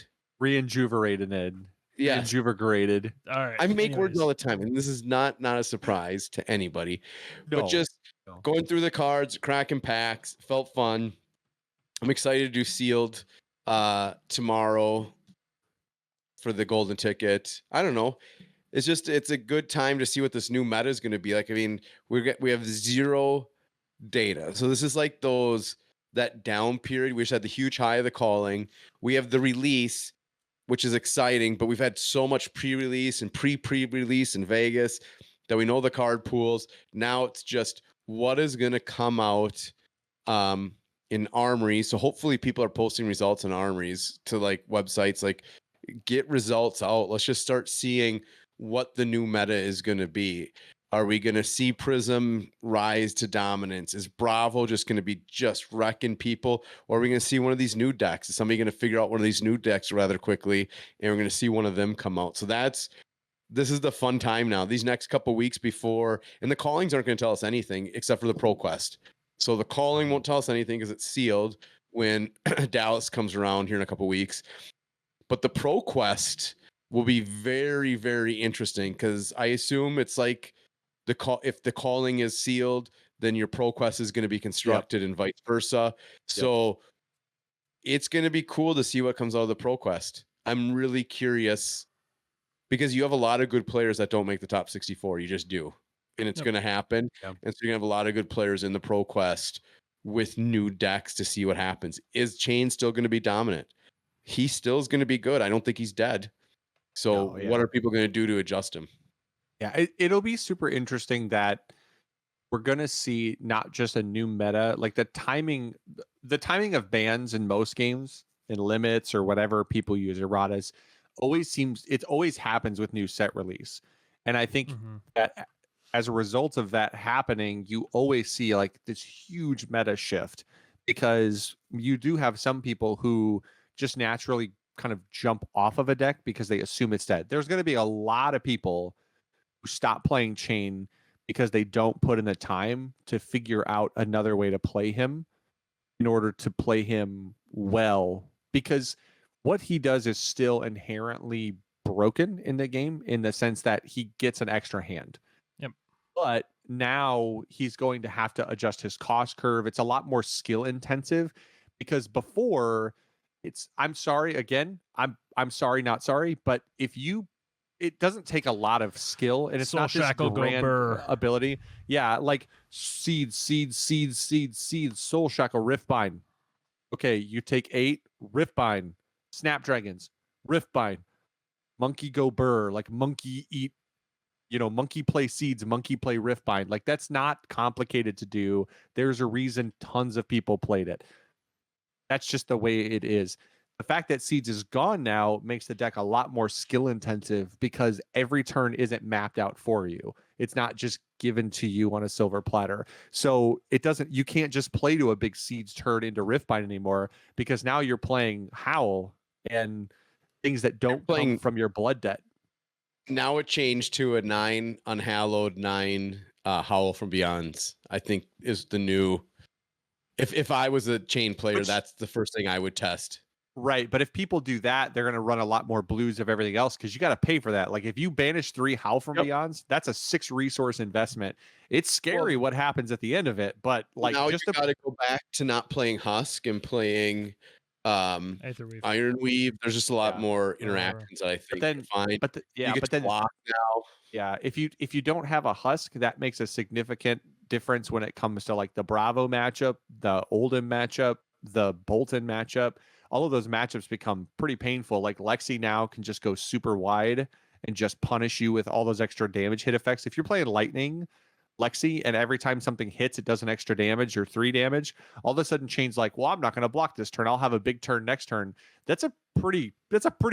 Yeah, invigorated. All right. I make words all the time, and this is not a surprise to anybody. No. But just going through the cards, cracking packs, felt fun. I'm excited to do sealed tomorrow for the golden ticket. I don't know. It's a good time to see what this new meta is going to be like. I mean, we have 0 data, so this is like that down period. We just had the huge high of the calling. We have the release, which is exciting, but we've had so much pre-release and pre-release in Vegas that we know the card pools. Now it's just what is going to come out in Armory. So hopefully people are posting results in Armories to like websites, like get results out. Let's just start seeing what the new meta is going to be. Are we going to see Prism rise to dominance? Is Bravo just going to be just wrecking people? Or are we going to see one of these new decks? Is somebody going to figure out one of these new decks rather quickly? And we're going to see one of them come out. So this is the fun time now. These next couple weeks before, and the callings aren't going to tell us anything except for the Pro Quest. So the calling won't tell us anything because it's sealed when Dallas comes around here in a couple weeks. But the Pro Quest will be very, very interesting because I assume it's like if the calling is sealed, then your Pro Quest is going to be constructed and vice versa. So it's going to be cool to see what comes out of the Pro Quest. I'm really curious because you have a lot of good players that don't make the top 64. You just do. And it's going to happen. And so you're going to have a lot of good players in the Pro Quest with new decks to see what happens. Is Chain still going to be dominant? He still is going to be good. I don't think he's dead. So what are people going to do to adjust him? Yeah, it'll be super interesting that we're going to see not just a new meta, like the timing of bans in most games and limits or whatever people use, erratas, it always happens with new set release. And I think that as a result of that happening, you always see like this huge meta shift because you do have some people who just naturally kind of jump off of a deck because they assume it's dead. There's going to be a lot of people who stop playing Chain because they don't put in the time to figure out another way to play him in order to play him well, because what he does is still inherently broken in the game in the sense that he gets an extra hand. Yep. But now he's going to have to adjust his cost curve. It's a lot more skill intensive because before I'm sorry, I'm sorry, not sorry, but it doesn't take a lot of skill and it's Soul not this Shackle, grand ability. Yeah, like seed, Soul Shackle, Riftbind. Okay, you take 8, Riftbind, Snapdragons, Riftbind, Monkey Go Burr, like monkey eat, monkey play seeds, monkey play Riftbind. Like that's not complicated to do. There's a reason tons of people played it. That's just the way it is. The fact that Seeds is gone now makes the deck a lot more skill intensive because every turn isn't mapped out for you. It's not just given to you on a silver platter. So you can't just play to a big Seeds turn into Riftbind anymore because now you're playing Howl and things that don't come from your blood debt. Now it changed to a 9 Unhallowed, 9 Howl from Beyonds, I think is the new. If I was a chain player, that's the first thing I would test. Right, but if people do that, they're going to run a lot more blues of everything else because you got to pay for that. Like if you banish 3 Howl from Beyonds, that's a 6 resource investment. It's scary what happens at the end of it, but like now just you got to go back to not playing Husk and playing Iron Weave. There's just a lot more interactions that I think. You get to block now. Yeah, if you don't have a Husk, that makes a significant difference when it comes to like the Bravo matchup, the Oldhim matchup, the Bolton matchup. All of those matchups become pretty painful. Like Lexi now can just go super wide and just punish you with all those extra damage hit effects. If you're playing Lightning Lexi and every time something hits, it does an extra damage or 3 damage, all of a sudden Chain's like, well, I'm not going to block this turn. I'll have a big turn next turn. That's a pretty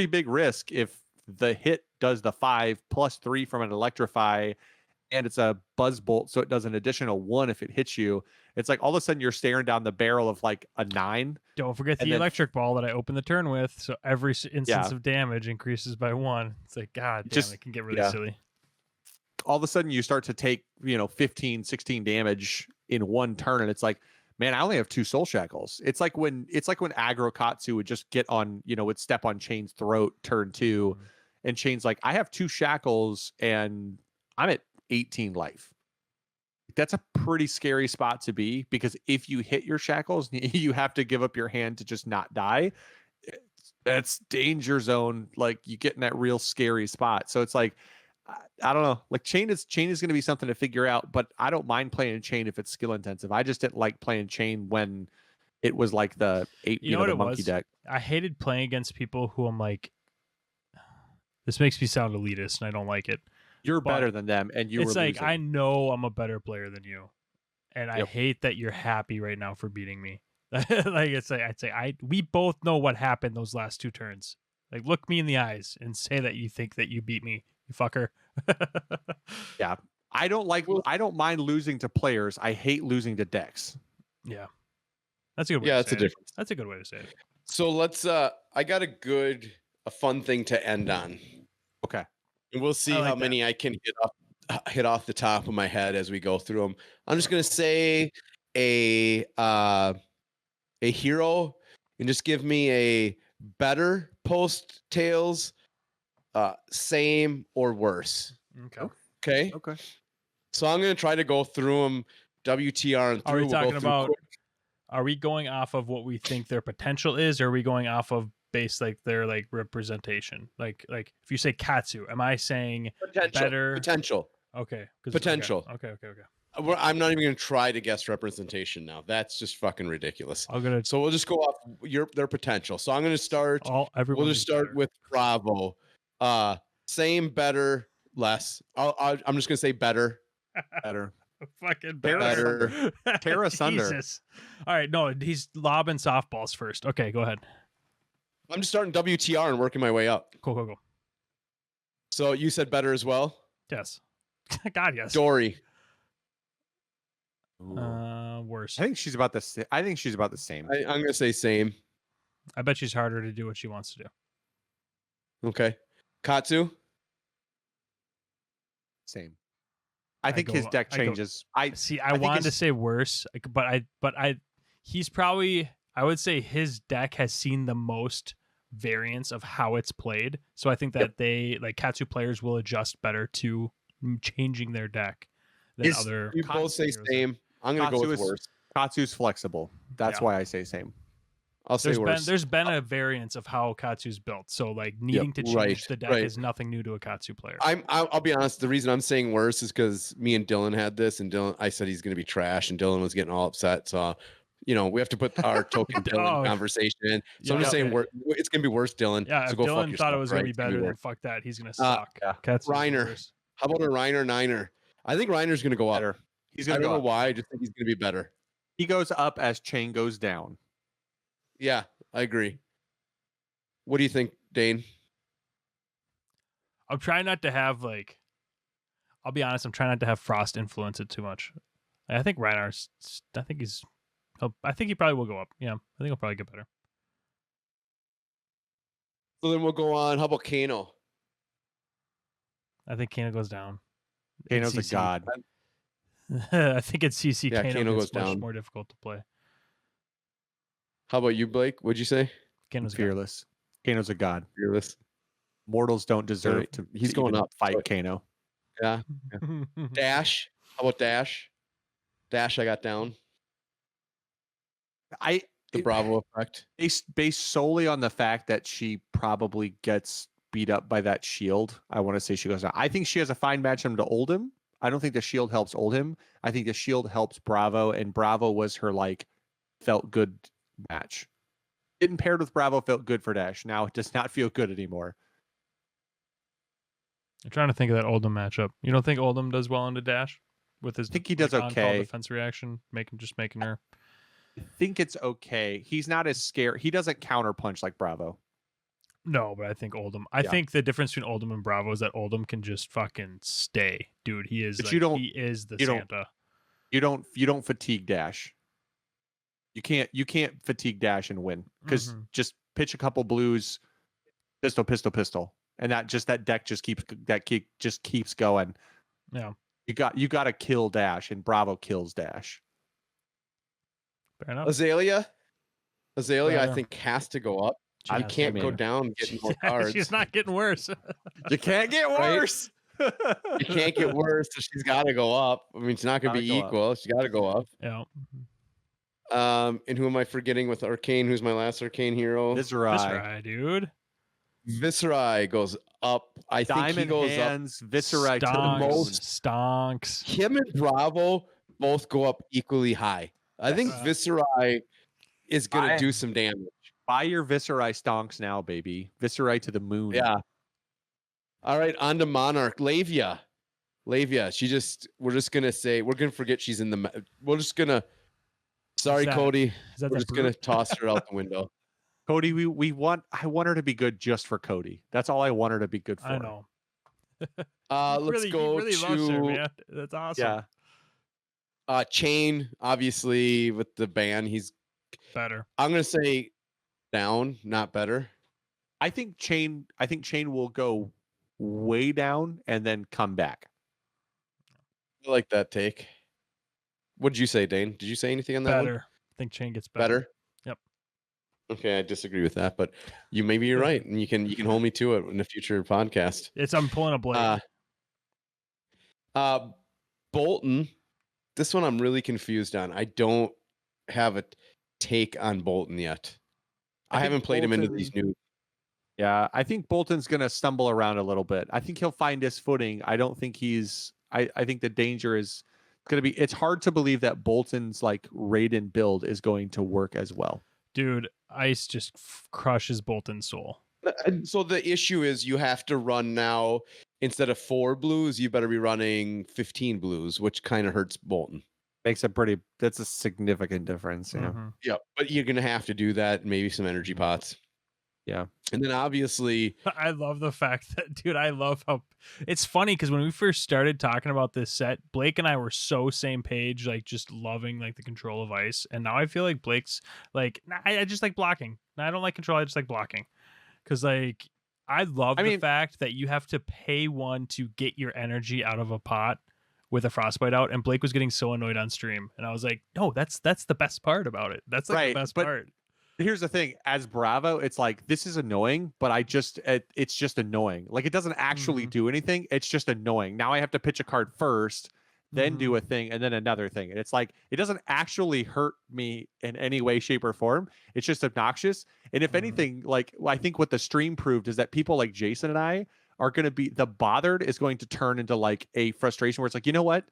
big risk if the hit does the 5 plus 3 from an Electrify and it's a Buzz Bolt, so it does an additional 1 if it hits you. It's like all of a sudden you're staring down the barrel of like a 9. Don't forget the electric ball that I opened the turn with. So every instance of damage increases by 1. It's like, God damn, it can get really silly. All of a sudden you start to take, 15, 16 damage in one turn. And it's like, man, I only have 2 Soul Shackles. It's like when Aggro Katsu would just get on, would step on Chain's throat turn 2. And Chain's like, I have 2 shackles and I'm at 18 life. That's a pretty scary spot to be because if you hit your shackles, you have to give up your hand to just not die. That's danger zone. Like you get in that real scary spot. So it's like, I don't know. Like Chain is going to be something to figure out, but I don't mind playing Chain if it's skill intensive. I just didn't like playing Chain when it was like the 8 the monkey deck. I hated playing against people who I'm like, this makes me sound elitist and I don't like it. You're better than them, and it's like losing. I know I'm a better player than you, and I hate that you're happy right now for beating me. Like it's like I'd say we both know what happened those last 2 turns. Like look me in the eyes and say that you think that you beat me, you fucker. Yeah, I don't mind losing to players. I hate losing to decks. Yeah, that's a good way. Yeah, to that's say a difference. That's a good way to say it. So let's. I got a fun thing to end on. Okay. And we'll see how many I can hit off the top of my head as we go through them. I'm just gonna say a hero, and just give me a better post Tales, same or worse. Okay. So I'm gonna try to go through them WTR and through. Are we talking about? Are we going off of what we think their potential is, or are we going off of base like their like representation? Like if you say Katsu, am I saying potential? Okay. Potential. Okay. I'm not even going to try to guess representation now. That's just fucking ridiculous. So we'll just go off their potential. So I'm going to start. We'll just start with Bravo. Same, better, less. I'm just going to say better. Better. Fucking better. Terra Sunder. Jesus. All right. No, he's lobbing softballs first. Okay, go ahead. I'm just starting WTR and working my way up. Cool. So you said better as well? Yes. God, yes. Dory. Worse. I think she's about the same. I'm going to say same. I bet she's harder to do what she wants to do. Okay. Katsu? Same. I think his deck changes. I wanted to say worse, but he's probably, I would say his deck has seen the most variance of how it's played. So I think that Katsu players will adjust better to changing their deck than other. You both say same. I'm going to go with worse. Katsu's flexible. That's why I say same. I'll say worse. There's been a variance of how Katsu's built. So like needing to change the deck is nothing new to a Katsu player. I'll be honest. The reason I'm saying worse is because me and Dylan had this, and I said he's going to be trash, and Dylan was getting all upset. So, we have to put our token Dylan conversation in. So I'm just saying it's going to be worse, Dylan. Yeah, so if go Dylan fuck yourself, thought it was going to be better, then fuck that. He's going to suck. Reiner. How about a Reiner Niner? I think Reiner's going to go up. Better. I don't know why. I just think he's going to be better. He goes up as Chain goes down. Yeah, I agree. What do you think, Dane? I'm trying not to have I'll be honest, I'm trying not to have Frost influence it too much. I think Reinhardt's, I think he probably will go up. Yeah, I think he'll probably get better. So then we'll go on. How about Kano? I think Kano goes down. Kano's a god. I think it's CC. Yeah, Kano goes much more difficult to play. How about you, Blake? What'd you say? Kano's fearless. Kano's a god. Fearless. Mortals don't deserve to. He's going up. Fight Kano. Yeah. Dash. How about Dash? Dash, I got down. The Bravo effect. Based solely on the fact that she probably gets beat up by that shield, I want to say she goes down. I think she has a fine matchup to Oldhim. I don't think the shield helps Oldhim. I think the shield helps Bravo, and Bravo was her felt good match. Getting paired with Bravo felt good for Dash. Now it does not feel good anymore. I'm trying to think of that Oldhim matchup. You don't think Oldhim does well into Dash with his? I think he does okay. Defense reaction, making her. I think it's okay. He's not as scared. He doesn't counter punch like Bravo. No, but I think Oldhim. I think the difference between Oldhim and Bravo is that Oldhim can just fucking stay, dude. He is. But he is the Santa. You don't fatigue Dash. You can't fatigue Dash and win because just pitch a couple blues, pistol, and that deck just keeps going. Yeah, you got to kill Dash, and Bravo kills Dash. Fair enough. Azalea, I think has to go up. You can't go down getting more cards. She's not getting worse. You can't get worse. Right? You can't get worse, so she's got to go up. I mean, it's not going to be equal. She's got to go up. Yeah. And who am I forgetting with Arcane? Who's my last Arcane hero? Viserai, dude. Viserai goes up. I think Diamond he goes hands, up. Viserai to the most. Stonks. Him and Bravo both go up equally high. I think Viserai is going to do some damage. Buy your Viserai stonks now, baby. Viserai to the moon. Yeah. All right, on to Monarch. Lavia. We're just going to say, we're going to forget she's in the, we're just going to, sorry, Cody. We're just going to toss her out the window. Cody, I want her to be good just for Cody. That's all I want her to be good for. I know. Let's go really to, loves her, man. That's awesome. Yeah. Chain, obviously, with the ban, he's better. I'm going to say down, not better. I think Chain will go way down and then come back. I like that take. What did you say, Dane? Did you say anything on that better. one? I think Chain gets better. Yep. Okay, I disagree with that, but maybe you're right, and you can hold me to it in a future podcast. I'm pulling a Blade. Bolton. This one I'm really confused on. I don't have a take on Bolton yet. I haven't played him into these new. Yeah, I think Bolton's going to stumble around a little bit. I think he'll find his footing. I don't think he's. I think the danger is going to be. It's hard to believe that Bolton's Raiden build is going to work as well. Dude, Ice just crushes Bolton's soul. So the issue is you have to run now, instead of 4 blues, you better be running 15 blues, which kind of hurts Bolton. That's a significant difference. Yeah. Yeah, but you're going to have to do that. Maybe some energy pots. Yeah. And then obviously, I love the fact that, dude, I love how it's funny because when we first started talking about this set, Blake and I were so same page, just loving the control of Ice. And now I feel like Blake's I just like blocking. I don't like control. I just like blocking. Because I love the fact that you have to pay one to get your energy out of a pot with a frostbite out, and Blake was getting so annoyed on stream, and I was like, no, that's the best part about it. That's the best part. Here's the thing: as Bravo, it's this is annoying, but it's just annoying. It doesn't actually do anything. It's just annoying. Now I have to pitch a card first, then do a thing, and then another thing. And it's it doesn't actually hurt me in any way, shape, or form. It's just obnoxious. And if anything, I think what the stream proved is that people like Jason and I are going to be, the bothered is going to turn into a frustration where it's you know what?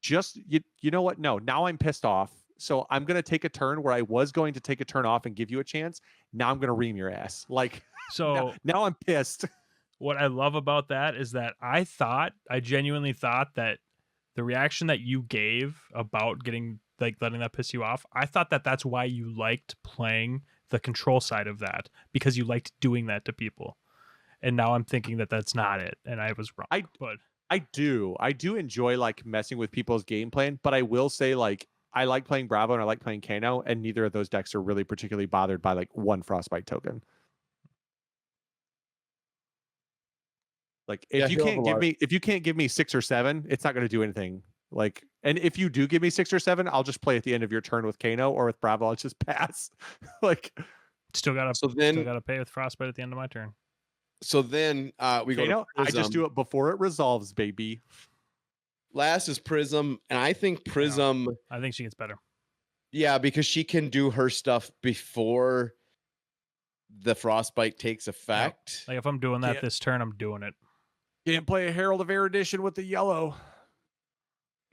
Just, you know what? No, now I'm pissed off. So I'm going to take a turn where I was going to take a turn off and give you a chance. Now I'm going to ream your ass. So now I'm pissed. What I love about that is that I genuinely thought that the reaction that you gave about getting letting that piss you off, I thought that that's why you liked playing the control side of that because you liked doing that to people. And now I'm thinking that that's not it, and I was wrong. I do enjoy like messing with people's game plan, but I will say like I like playing Bravo and I like playing Kano, and neither of those decks are really particularly bothered by like one Frostbite token. Like if you can't give me 6 or 7, it's not going to do anything. Like, and if you do give me 6 or 7, I'll just play at the end of your turn with Kano, or with Bravo, I'll just pass. Like, still gotta pay with Frostbite at the end of my turn. So then we go to Prism. I just do it before it resolves, baby. Last is Prism, and I think Prism. I think she gets better. Yeah, because she can do her stuff before the Frostbite takes effect. Like if I'm doing that this turn, I'm doing it. Can't play a Herald of Erudition with the yellow.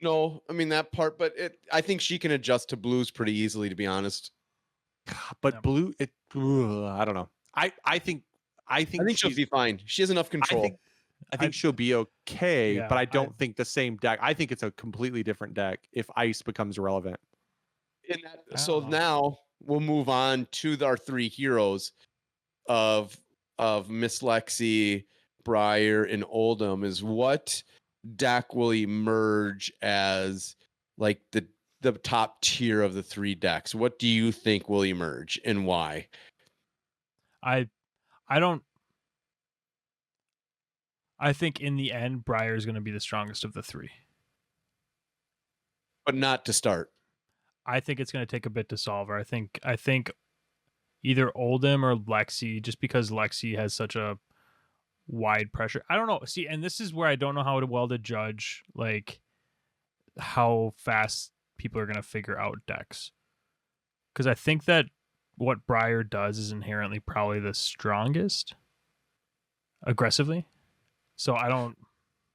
No, I mean that part, but I think she can adjust to blues pretty easily, to be honest. But blue, I don't know. I think she'll be fine. She has enough control. I think she'll be okay, but I don't think the same deck. I think it's a completely different deck if ice becomes relevant. So now we'll move on to our 3 heroes of Miss Lexi, Briar, and Oldhim. Is what deck will emerge as like the top tier of the 3 decks? What do you think will emerge and why? I think in the end, Briar is going to be the strongest of the 3. But not to start. I think it's going to take a bit to solve her. I think either Oldhim or Lexi, just because Lexi has such a wide pressure. I don't know. See, and this is where I don't know how well to judge like how fast people are going to figure out decks. Because I think that what Briar does is inherently probably the strongest aggressively. So I don't.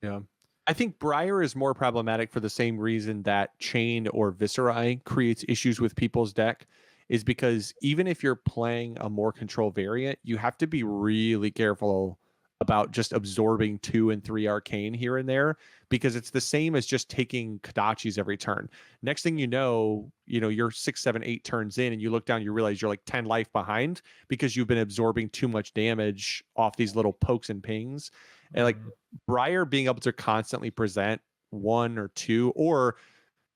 Yeah. I think Briar is more problematic for the same reason that Chain or Viscerai creates issues with people's deck, is because even if you're playing a more control variant, you have to be really careful about just absorbing 2 and 3 arcane here and there, because it's the same as just taking Kodachis every turn. Next thing you know, you're 6, 7, 8 turns in and you look down, you realize you're like 10 life behind because you've been absorbing too much damage off these little pokes and pings. And like Briar being able to constantly present 1 or 2, or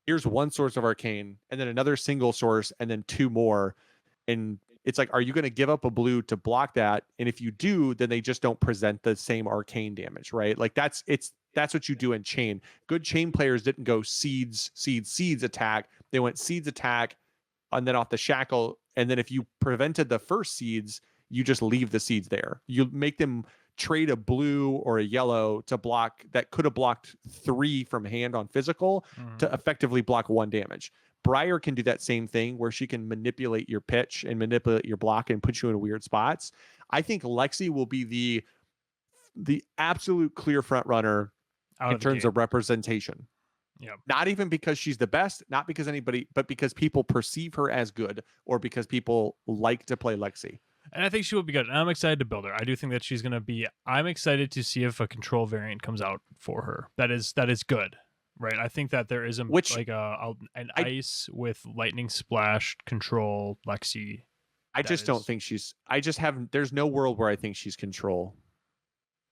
here's 1 source of arcane and then another single source and then 2 more. And it's like, are you going to give up a blue to block that? And if you do, then they just don't present the same arcane damage, right? Like that's what you do in Chain. Good Chain players didn't go seeds attack. They went seeds attack and then off the shackle. And then if you prevented the first seeds, you just leave the seeds there. You make them trade a blue or a yellow to block that could have blocked 3 from hand on physical to effectively block 1 damage. Briar can do that same thing where she can manipulate your pitch and manipulate your block and put you in weird spots. I think Lexi will be the absolute clear front runner in terms of representation. Yeah. Not even because she's the best, not because anybody, but because people perceive her as good, or because people like to play Lexi. And I think she will be good. And I'm excited to build her. I do think that she's going to be. I'm excited to see if a control variant comes out for her. That is good. Right, I think that there is an ice with lightning splash control Lexi. I just don't think she's. There's no world where I think she's control,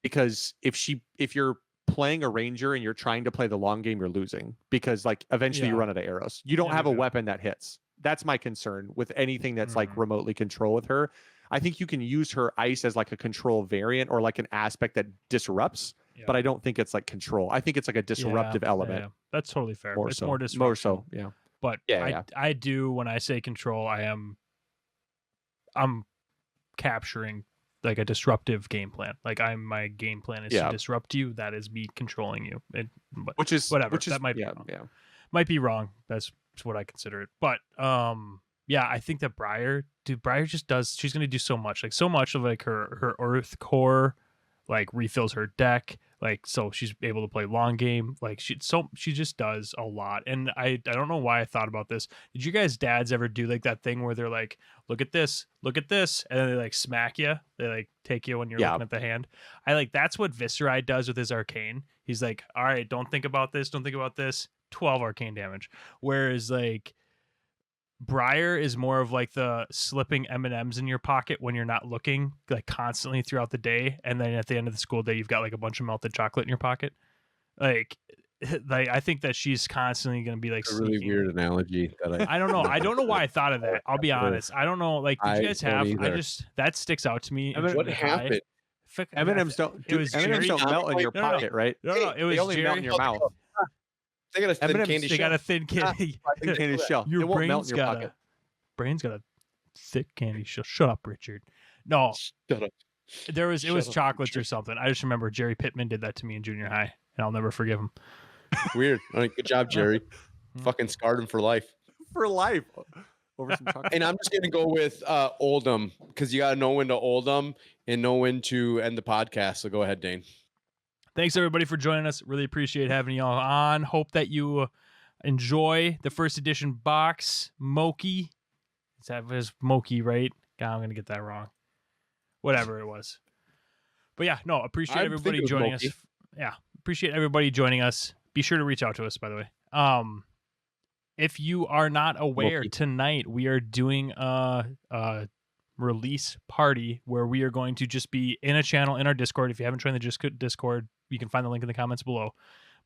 because if you're playing a ranger and you're trying to play the long game, you're losing, because like eventually you run out of arrows. You don't have a weapon that hits. That's my concern with anything that's like remotely control with her. I think you can use her ice as like a control variant or like an aspect that disrupts. But I don't think it's like control. I think it's like a disruptive element. Yeah. That's totally fair. More it's so. more disruptive. More so, yeah. But I do, when I say control, I'm capturing like a disruptive game plan. Like my game plan is to disrupt you. That is me controlling you. Which is whatever. That might be wrong. Yeah. Might be wrong. That's what I consider it. But I think that Briar just does. She's going to do so much. Like so much of like her Earth core, like refills her deck. Like, so she's able to play long game. Like she just does a lot. And I don't know why I thought about this. Did you guys dads ever do like that thing where they're like, look at this, and then they like smack you? They like take you when you're looking at the hand. That's what Viscerai does with his arcane. He's like, all right, don't think about this. 12 arcane damage. Whereas like Briar is more of like the slipping M&Ms in your pocket when you're not looking, like constantly throughout the day, and then at the end of the school day, you've got like a bunch of melted chocolate in your pocket. Like I think that she's constantly going to be like a really weird analogy that I don't know. I don't know why I thought of that. I'll be honest. I don't know. Like, did you guys have? Either. I just that sticks out to me. What happened? M&Ms don't. M&Ms don't melt in your pocket, right? No. It was they only Jerry. melt in your mouth. They got a thin candy shell. They got a thin candy. Thin candy shell. Your it won't melt brain's in your got pocket. brain's got a thick candy shell. Shut up, Richard. No, Shut up. it was chocolates or something. I just remember Jerry Pittman did that to me in junior high, and I'll never forgive him. Weird. All right, good job, Jerry. Fucking scarred him for life. For life. Over some chocolate. And I'm just gonna go with Oldhim, because you gotta know when to Oldhim and know when to end the podcast. So go ahead, Dane. Thanks everybody for joining us. Really appreciate having y'all on. Hope that you enjoy the first edition box. Moki. That was Moki, right? God, I'm gonna get that wrong. Whatever it was. But yeah, no, appreciate everybody joining us. Yeah, appreciate everybody joining us. Be sure to reach out to us, by the way. If you are not aware, tonight we are doing a release party where we are going to just be in a channel in our Discord. If you haven't joined the Discord, you can find the link in the comments below.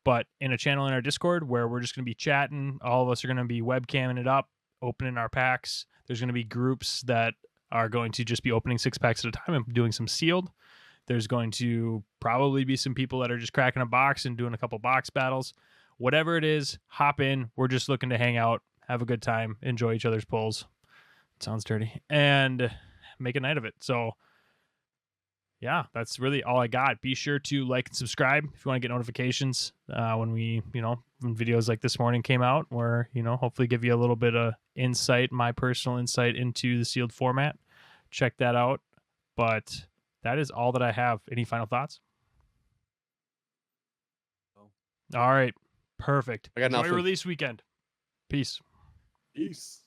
But in a channel in our Discord where we're just going to be chatting. All of us are going to be webcamming it up, opening our packs. There's going to be groups that are going to just be opening 6 packs at a time and doing some sealed. There's going to probably be some people that are just cracking a box and doing a couple box battles. Whatever it is, hop in. We're just looking to hang out, have a good time, enjoy each other's pulls. It sounds dirty. And make a night of it. So, yeah, that's really all I got. Be sure to like and subscribe if you want to get notifications when when videos like this morning came out, where, hopefully give you a little bit of insight, my personal insight into the sealed format. Check that out. But that is all that I have. Any final thoughts? All right. Perfect. I got nothing. Enjoy release weekend. Peace. Peace.